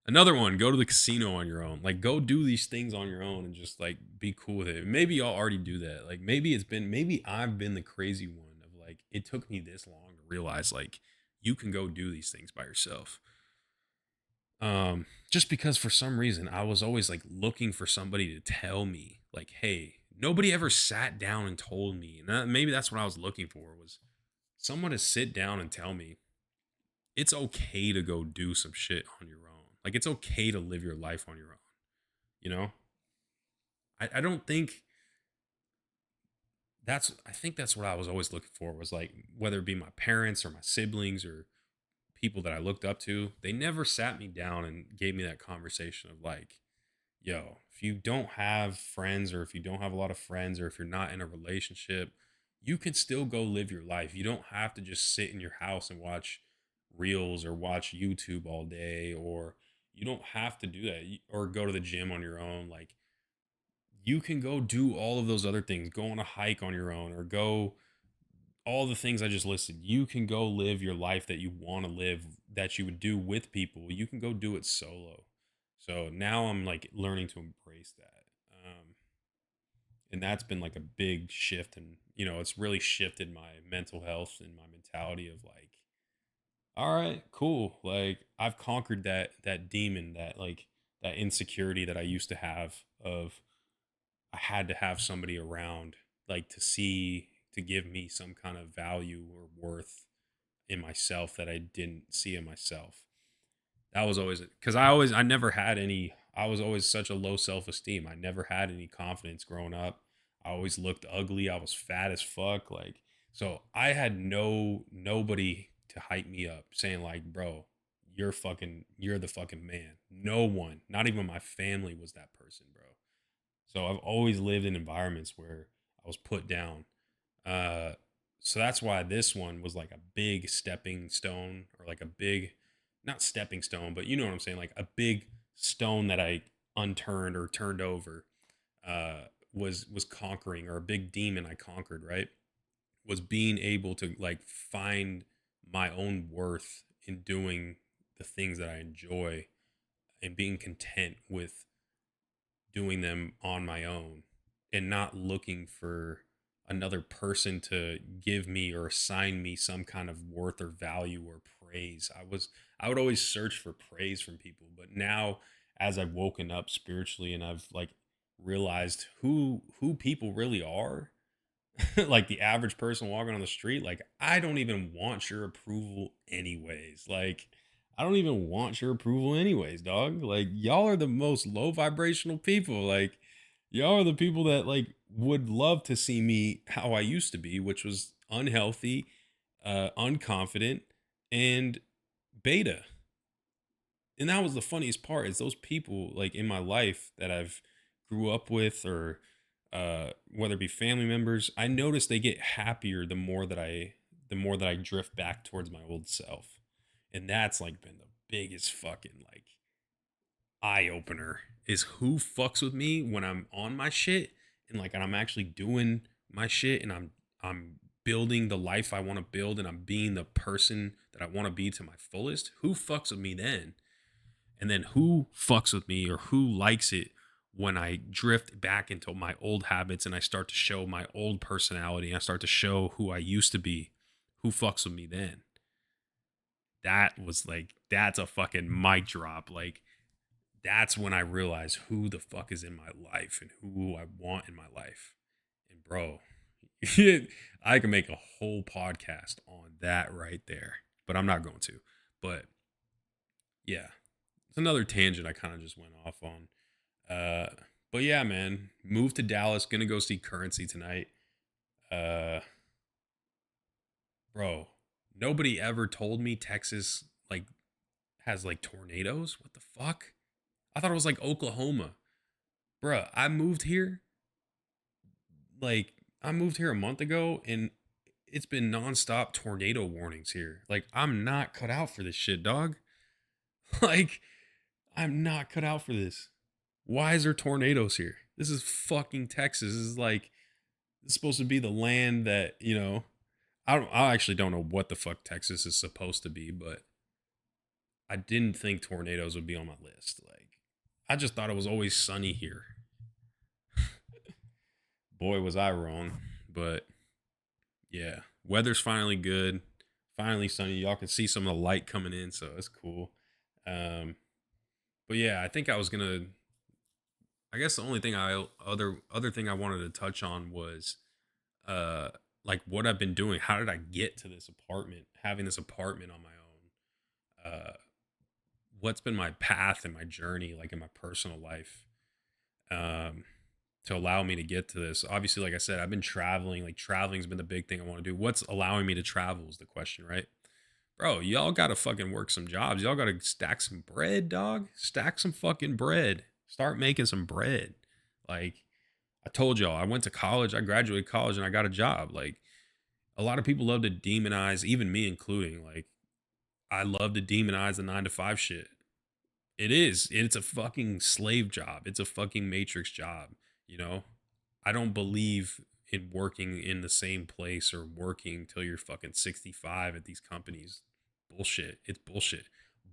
Another one, go to the casino on your own. Like go do these things on your own and just like be cool with it. Maybe y'all already do that. Like maybe I've been the crazy one of like it took me this long to realize like you can go do these things by yourself. Just because for some reason I was always like looking for somebody to tell me like, hey, nobody ever sat down and told me. And maybe that's what I was looking for was someone to sit down and tell me it's okay to go do some shit on your own. Like it's okay to live your life on your own. You know, I don't think I think that's what I was always looking for was like whether it be my parents or my siblings or people that I looked up to, they never sat me down and gave me that conversation of like, yo, if you don't have friends or if you don't have a lot of friends or if you're not in a relationship, you can still go live your life. You don't have to just sit in your house and watch reels or watch YouTube all day, or you don't have to do that or go to the gym on your own. Like you can go do all of those other things, go on a hike on your own or go all the things I just listed. You can go live your life that you want to live that you would do with people. You can go do it solo. So now I'm like learning to embrace that. And that's been like a big shift. And, it's really shifted my mental health and my mentality of like, all right, cool. Like I've conquered that demon, that like that insecurity that I used to have of I had to have somebody around like to give me some kind of value or worth in myself that I didn't see in myself. That was always because I never had any. I was always such a low self esteem. I never had any confidence growing up. I always looked ugly. I was fat as fuck. Like so, I had nobody to hype me up, saying like, "Bro, you're the fucking man." No one, not even my family, was that person, bro. So I've always lived in environments where I was put down. Uh, so that's why this one was like a big stepping stone, or like a big, not stepping stone, but you know what I'm saying, like a big stone that I unturned or turned over. Was conquering, or a big demon I conquered. Right, was being able to like find my own worth in doing the things that I enjoy and being content with doing them on my own and not looking for another person to give me or assign me some kind of worth or value or praise. I would always search for praise from people, but now as I've woken up spiritually and I've like realized who people really are, like the average person walking on the street, like I don't even want your approval anyways. Like I don't even want your approval anyways, dog. Like y'all are the most low vibrational people. Like y'all are the people that like would love to see me how I used to be, which was unhealthy, unconfident, and beta. And that was the funniest part is those people like in my life that I've grew up with, or whether it be family members, I notice they get happier the more that I drift back towards my old self. And that's like been the biggest fucking like eye opener is who fucks with me when I'm on my shit and like and I'm actually doing my shit and I'm building the life I want to build and I'm being the person that I want to be to my fullest. Who fucks with me then? And then who fucks with me or who likes it when I drift back into my old habits and I start to show my old personality and I start to show who I used to be? Who fucks with me then? That was like, that's a fucking mic drop. Like, that's when I realized who the fuck is in my life and who I want in my life. And bro, I can make a whole podcast on that right there, but I'm not going to. But yeah, it's another tangent I kind of just went off on. Uh, but yeah, man, moved to Dallas. Gonna go see Currency tonight. Uh, bro, nobody ever told me Texas like has like tornadoes. What the fuck? I thought it was like Oklahoma. Bruh, like I moved here a month ago and it's been nonstop tornado warnings here. Like I'm not cut out for this shit, dog. Like I'm not cut out for this. Why is there tornadoes here? This is fucking Texas. This is like it's supposed to be the land that, I actually don't know what the fuck Texas is supposed to be, but I didn't think tornadoes would be on my list. Like I just thought it was always sunny here. Boy, was I wrong. But yeah, weather's finally good. Finally sunny. Y'all can see some of the light coming in, so it's cool. Um, but yeah, I think I was gonna. I guess the only thing other thing I wanted to touch on was uh like what I've been doing. How did I get to this apartment? Having this apartment on my own. What's been my path and my journey, like in my personal life. Um, to allow me to get to this. Obviously, like I said, I've been traveling. Like traveling's been the big thing I want to do. What's allowing me to travel is the question, right? Bro, y'all gotta fucking work some jobs. Y'all gotta stack some bread, dog. Stack some fucking bread. Start making some bread. Like I told y'all, I went to college. I graduated college and I got a job. Like a lot of people love to demonize, even me including. Like I love to demonize the 9 to 5 shit. It is. It's a fucking slave job. It's a fucking matrix job. You know, I don't believe in working in the same place or working till you're fucking 65 at these companies. Bullshit. It's bullshit.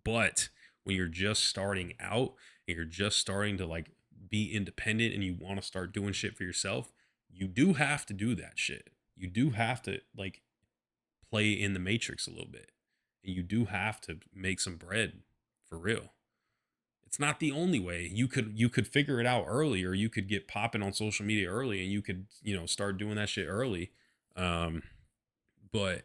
But when you're just starting out and you're just starting to like be independent and you want to start doing shit for yourself, you do have to do that shit. You do have to like play in the matrix a little bit. And you do have to make some bread for real. It's not the only way. You could figure it out early, or you could get popping on social media early and you could, start doing that shit early. Um, but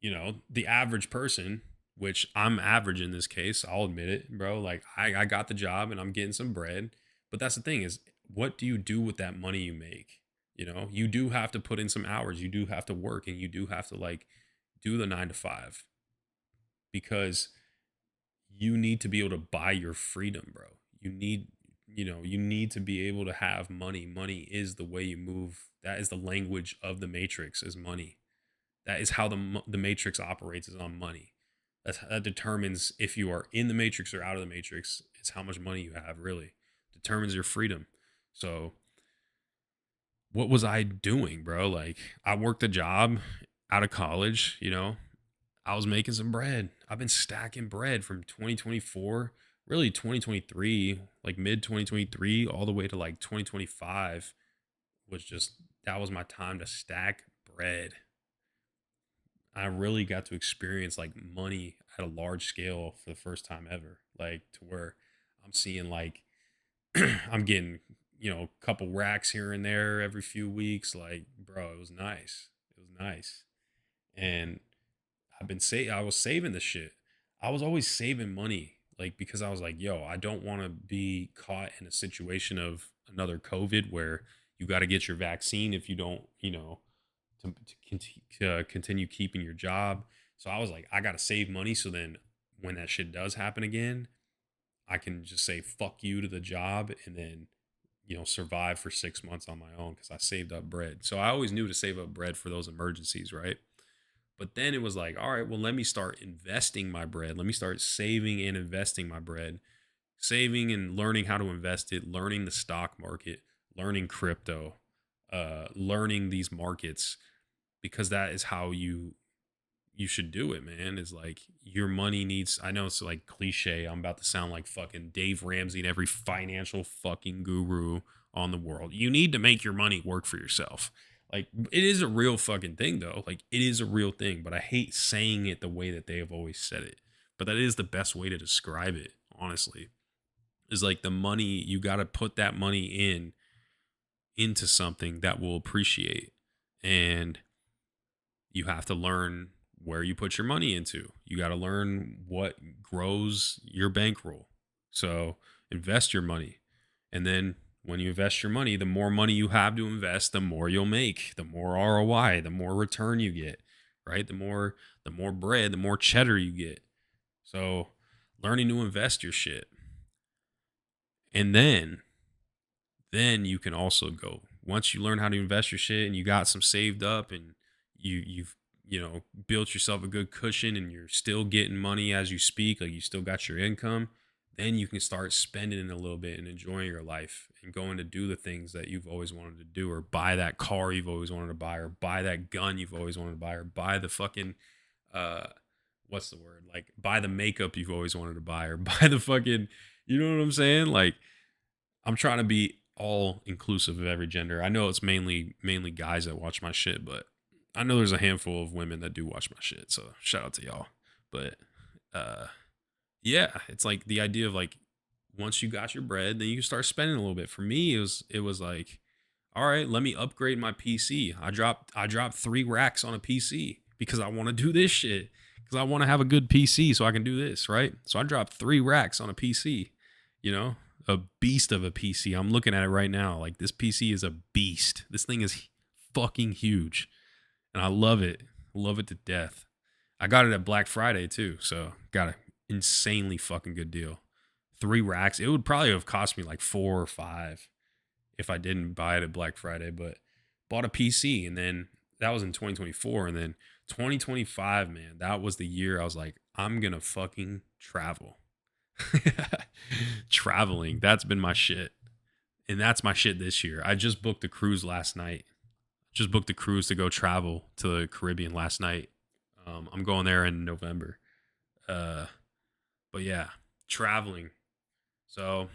the average person, which I'm average in this case, I'll admit it, bro. Like I got the job and I'm getting some bread. But that's the thing is, what do you do with that money you make? You do have to put in some hours. You do have to work and you do have to like do the 9 to 5 because you need to be able to buy your freedom, bro. You need to be able to have money. Money is the way you move. That is the language of the matrix is money. That is how the matrix operates is on money. That determines if you are in the matrix or out of the matrix. It's how much money you have really determines your freedom. So what was I doing, bro? Like I worked a job out of college, I was making some bread. I've been stacking bread from 2024, really 2023, like mid 2023, all the way to like 2025 was just, that was my time to stack bread. I really got to experience like money at a large scale for the first time ever, like to where I'm seeing like, I'm getting, a couple racks here and there every few weeks. Like, bro, it was nice. It was nice. And I was saving the shit. I was always saving money, like because I was like, yo, I don't want to be caught in a situation of another COVID where you got to get your vaccine if you don't, to continue keeping your job. So I was like, I got to save money so then when that shit does happen again, I can just say fuck you to the job and then survive for 6 months on my own because I saved up bread. So I always knew to save up bread for those emergencies, right? But then it was like, all right, well, let me start investing my bread. Let me start saving and investing my bread, saving and learning how to invest it, learning the stock market, learning crypto, learning these markets, because that is how you should do it, man. Is like your money needs, I know it's like cliche. I'm about to sound like fucking Dave Ramsey and every financial fucking guru on the world. You need to make your money work for yourself. Like it is a real fucking thing though. Like it is a real thing, but I hate saying it the way that they have always said it. But that is the best way to describe it, honestly. Is like the money, you got to put that money into something that will appreciate. And you have to learn where you put your money into. You got to learn what grows your bankroll. So invest your money. And then when you invest your money, the more money you have to invest, the more you'll make, the more ROI, the more return you get, right? The more bread, the more cheddar you get. So learning to invest your shit. And then you can also go, once you learn how to invest your shit and you got some saved up and you've built yourself a good cushion and you're still getting money as you speak, like you still got your income, then you can start spending it a little bit and enjoying your life and going to do the things that you've always wanted to do, or buy that car you've always wanted to buy, or buy that gun you've always wanted to buy, or buy the fucking uh what's the word, like buy the makeup you've always wanted to buy, or buy the fucking, you know what I'm saying? Like, I'm trying to be all inclusive of every gender. I know it's mainly guys that watch my shit, but I know there's a handful of women that do watch my shit. So shout out to y'all. But uh yeah, it's like the idea of like, once you got your bread, then you can start spending a little bit. For me, it was like, all right, let me upgrade my PC. I dropped 3 racks on a PC because I want to do this shit. Because I want to have a good PC so I can do this, right? So I dropped 3 racks on a PC, you know, a beast of a PC. I'm looking at it right now. Like, this PC is a beast. This thing is fucking huge. And I love it. Love it to death. I got it at Black Friday too. So got an insanely fucking good deal. 3 racks. It would probably have cost me like 4 or 5 if I didn't buy it at Black Friday, but bought a PC. And then that was in 2024. And then 2025, man, that was the year I was like, I'm going to fucking travel. Traveling. That's been my shit. And that's my shit this year. I just booked a cruise last night. Just booked a cruise to go travel to the Caribbean last night. I'm going there in November. But yeah, traveling. So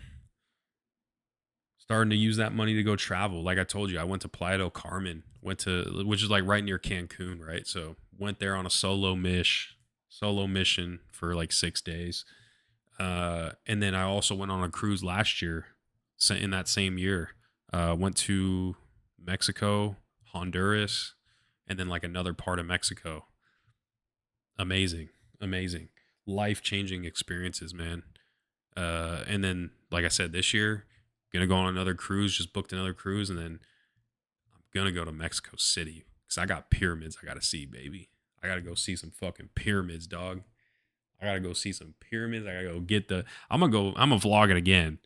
starting to use that money to go travel. Like I told you, I went to Playa del Carmen, which is like right near Cancun, right? So went there on a solo mission for like 6 days. And then I also went on a cruise last year, in that same year. Went to Mexico, Honduras, and then like another part of Mexico. Amazing, amazing, life-changing experiences, man. And then, like I said, this year, gonna go on another cruise. Just booked another cruise, and then I'm gonna go to Mexico City because I got pyramids I gotta see, baby. I gotta go see some fucking pyramids, dog. I gotta go see some pyramids. I gotta go get the. I'm gonna vlog it again.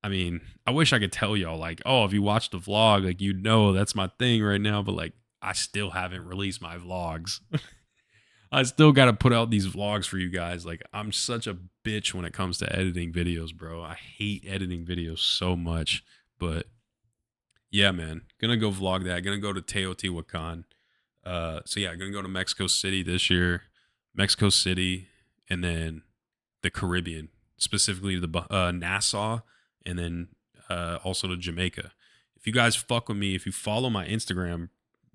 I mean, I wish I could tell y'all like, oh, if you watch the vlog, like, you know that's my thing right now. But like, I still haven't released my vlogs. I still got to put out these vlogs for you guys. Like, I'm such a bitch when it comes to editing videos, bro. I hate editing videos so much. But yeah, man, gonna go vlog that. Gonna go to Teotihuacan. So yeah, gonna go to Mexico City this year. Mexico City, and then the Caribbean, specifically the Nassau, and then also to Jamaica. If you guys fuck with me, if you follow my Instagram,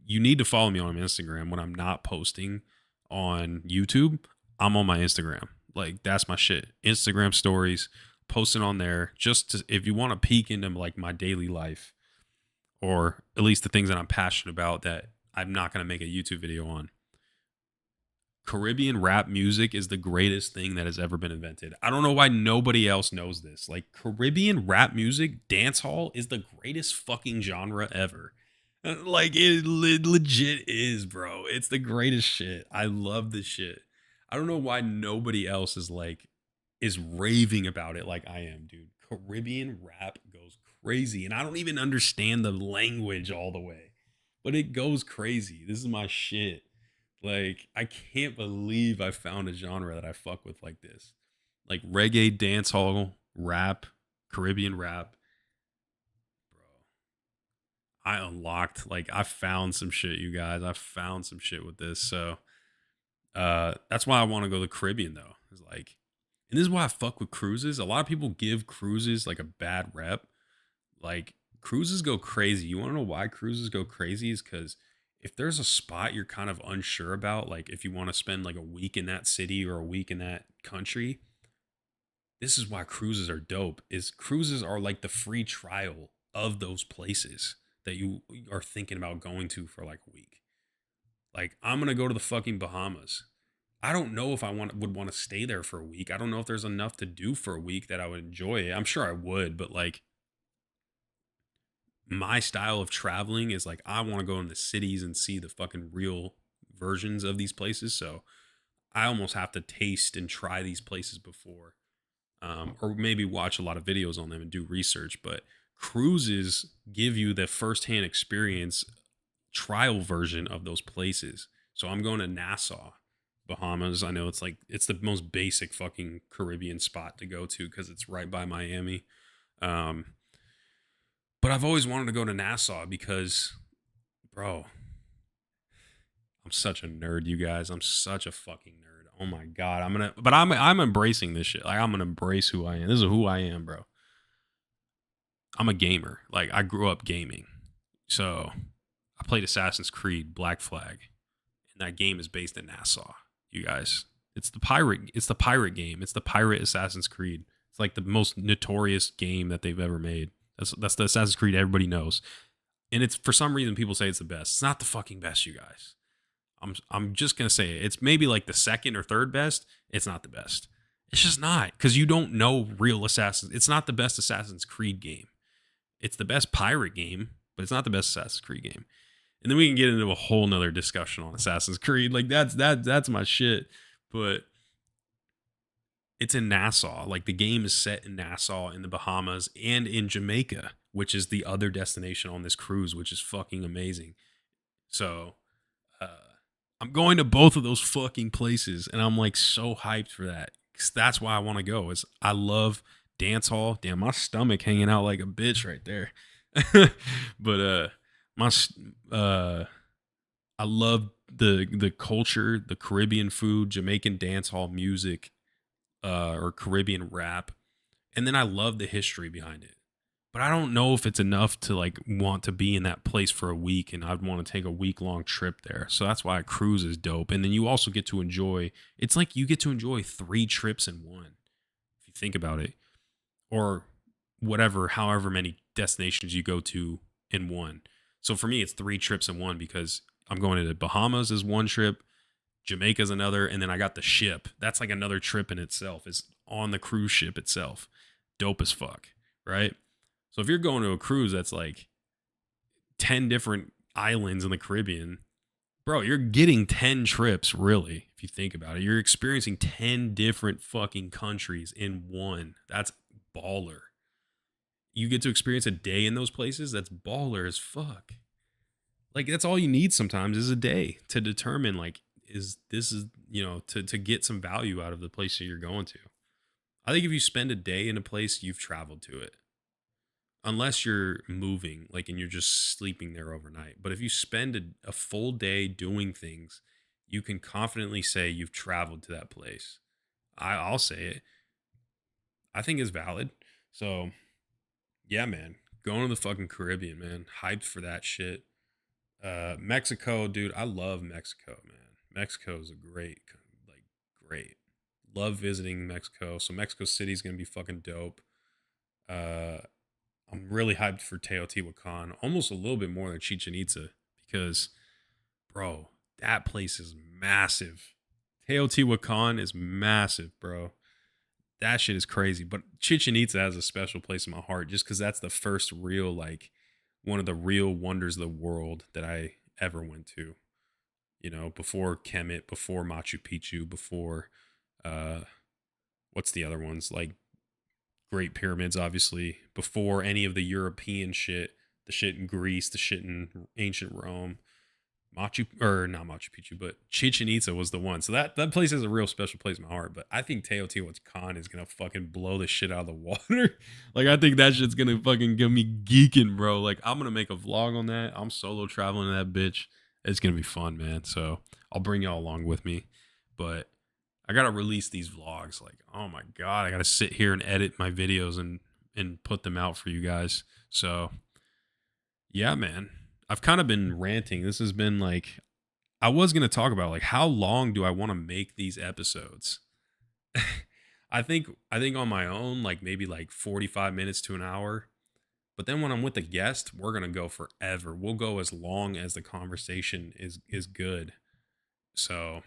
you need to follow me on Instagram when I'm not posting on YouTube. I'm on my Instagram. Like, that's my shit. Instagram stories, posting on there, just to, if you want to peek into like my daily life, or at least the things that I'm passionate about that I'm not going to make a YouTube video on. Caribbean rap music is the greatest thing that has ever been invented. I don't know why nobody else knows this. Like, Caribbean rap music, dancehall, is the greatest fucking genre ever. Like, it legit is, bro. It's the greatest shit. I love this shit. I don't know why nobody else is raving about it like I am, dude. Caribbean rap goes crazy, and I don't even understand the language all the way, but it goes crazy. This is my shit. Like, I can't believe I found a genre that I fuck with like this. Like, reggae, dancehall, rap, Caribbean rap. Bro, I unlocked, like, I found some shit, you guys. I found some shit with this. So that's why I want to go to the Caribbean though. It's like, and this is why I fuck with cruises. A lot of people give cruises like a bad rep. Like, cruises go crazy. You want to know why cruises go crazy? Is because if there's a spot you're kind of unsure about, like if you want to spend like a week in that city or a week in that country, this is why cruises are dope. Is cruises are like the free trial of those places. that you are thinking about going to for like a week. Like, I'm gonna go to the fucking Bahamas. I don't know if would want to stay there for a week. I don't know if there's enough to do for a week that I would enjoy it. I'm sure I would, but like my style of traveling is like I want to go in the cities and see the fucking real versions of these places. So I almost have to taste and try these places before, or maybe watch a lot of videos on them and do research. But cruises give you the firsthand experience, trial version of those places. So I'm going to Nassau, Bahamas. I know it's the most basic fucking Caribbean spot to go to because it's right by Miami. But I've always wanted to go to Nassau because, bro, I'm such a nerd, you guys. I'm such a fucking nerd. Oh my god, I'm embracing this shit. Like I'm gonna embrace who I am. This is who I am, bro. I'm a gamer. Like I grew up gaming, so I played Assassin's Creed Black Flag, and that game is based in Nassau. You guys, it's the pirate. It's the pirate game. It's the pirate Assassin's Creed. It's like the most notorious game that they've ever made. That's the Assassin's Creed everybody knows, and it's for some reason people say it's the best. It's not the fucking best, you guys. I'm just gonna say it. It's maybe like the second or third best. It's not the best. It's just not because you don't know real Assassins. It's not the best Assassin's Creed game. It's the best pirate game, but it's not the best Assassin's Creed game. And then we can get into a whole nother discussion on Assassin's Creed. Like that's my shit. But it's in Nassau. Like the game is set in Nassau, in the Bahamas, and in Jamaica, which is the other destination on this cruise, which is fucking amazing. So I'm going to both of those fucking places, and I'm like so hyped for that. 'Cause that's why I want to go. Is I love dance hall. Damn, my stomach hanging out like a bitch right there. But I love the culture, the Caribbean food, Jamaican dance hall music, or Caribbean rap, and then I love the history behind it. But I don't know if it's enough to like want to be in that place for a week, and I'd want to take a week-long trip there. So that's why a cruise is dope. And then you also get to enjoy, it's like you get to enjoy 3 trips in one, if you think about it. Or whatever, however many destinations you go to in one. So for me, it's 3 trips in one because I'm going to the Bahamas is one trip, Jamaica's another, and then I got the ship. That's like another trip in itself. It's on the cruise ship itself. Dope as fuck, right? So if you're going to a cruise that's like 10 different islands in the Caribbean, bro, you're getting 10 trips, really, if you think about it. You're experiencing 10 different fucking countries in one. That's baller. You get to experience a day in those places. That's baller as fuck. Like that's all you need sometimes is a day to determine like, to get some value out of the place that you're going to. I think if you spend a day in a place, you've traveled to it. Unless you're moving, like, and you're just sleeping there overnight. But if you spend a full day doing things, you can confidently say you've traveled to that place. I'll say it. I think it's valid. So, yeah, man. Going to the fucking Caribbean, man. Hyped for that shit. Mexico, dude. I love Mexico, man. Mexico is great. Love visiting Mexico. So Mexico City's going to be fucking dope. I'm really hyped for Teotihuacan, almost a little bit more than Chichen Itza because, bro, that place is massive. Teotihuacan is massive, bro. That shit is crazy. But Chichen Itza has a special place in my heart just because that's the first real, like, one of the real wonders of the world that I ever went to. You know, before Kemet, before Machu Picchu, before, what's the other ones? Like, Great Pyramids, obviously, before any of the European shit, the shit in Greece, the shit in ancient Rome, not Machu Picchu, but Chichen Itza was the one. So that place is a real special place in my heart. But I think Teotihuacan is gonna fucking blow the shit out of the water. Like I think that shit's gonna fucking get me geeking, bro. Like I'm gonna make a vlog on that. I'm solo traveling to that bitch. It's gonna be fun, man. So I'll bring y'all along with me. But I gotta release these vlogs. Like, oh my god, I gotta sit here and edit my videos and put them out for you guys. So yeah, man. I've kind of been ranting. This has been like I was gonna talk about like how long do I want to make these episodes? I think on my own, like maybe like 45 minutes to an hour. But then when I'm with a guest, we're gonna go forever. We'll go as long as the conversation is good. So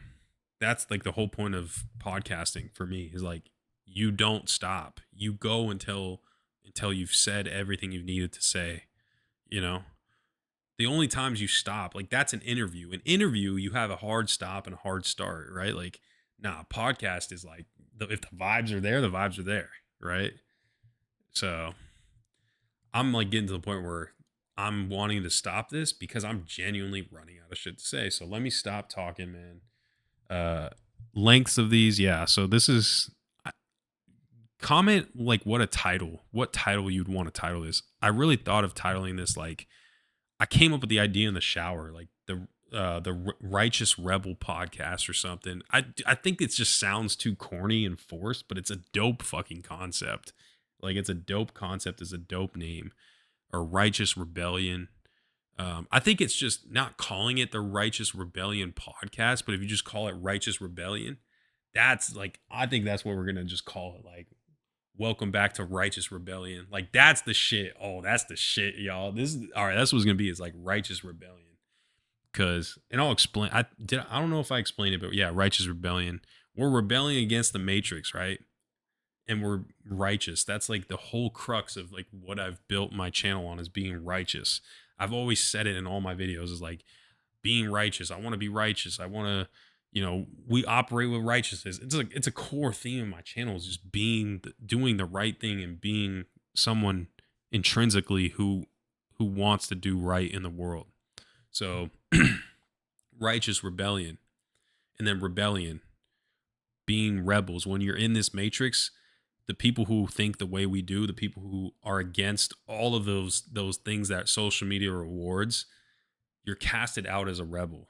that's like the whole point of podcasting for me is like you don't stop. You go until you've said everything you've needed to say, you know? The only times you stop, like that's an interview. An interview, you have a hard stop and a hard start, right? Like, nah, podcast is like if the vibes are there, the vibes are there, right? So I'm like getting to the point where I'm wanting to stop this because I'm genuinely running out of shit to say. So let me stop talking, man. Uh Lengths of these, yeah. So this is comment like what title you'd want to title this. I really thought of titling this like I came up with the idea in the shower, like the Righteous Rebel podcast or something. I think it just sounds too corny and forced, but it's a dope fucking concept. Like it's a dope concept, it's a dope name. Or Righteous Rebellion. I think it's just not calling it the Righteous Rebellion podcast, but if you just call it Righteous Rebellion, that's like I think that's what we're gonna just call it. Like welcome back to Righteous Rebellion. Like that's the shit. Oh, that's the shit, y'all. This is all right. That's what's gonna be. Is like Righteous Rebellion. Cause and I'll explain. I don't know if I explained it, but yeah, Righteous Rebellion. We're rebelling against the Matrix, right? And we're righteous. That's like the whole crux of like what I've built my channel on is being righteous. I've always said it in all my videos is like being righteous. I want to be righteous. I want to, we operate with righteousness. It's a core theme of my channel is just doing the right thing and being someone intrinsically who wants to do right in the world. So righteous rebellion and then rebellion, being rebels. When you're in this matrix, the people who think the way we do, the people who are against all of those things that social media rewards, you're casted out as a rebel.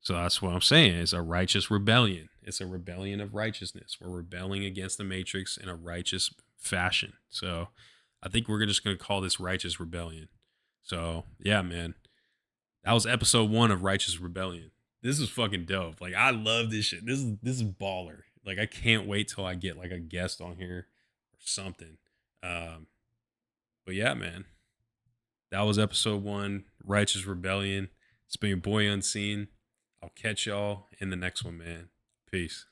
So that's what I'm saying. It's a righteous rebellion. It's a rebellion of righteousness. We're rebelling against the matrix in a righteous fashion. So I think we're just going to call this Righteous Rebellion. So yeah, man, that was episode 1 of Righteous Rebellion. This is fucking dope. Like I love this shit. This is baller. Like I can't wait till I get like a guest on here or something. But yeah, man, that was episode 1, Righteous Rebellion. It's been your boy Unseen. I'll catch y'all in the next one, man. Peace.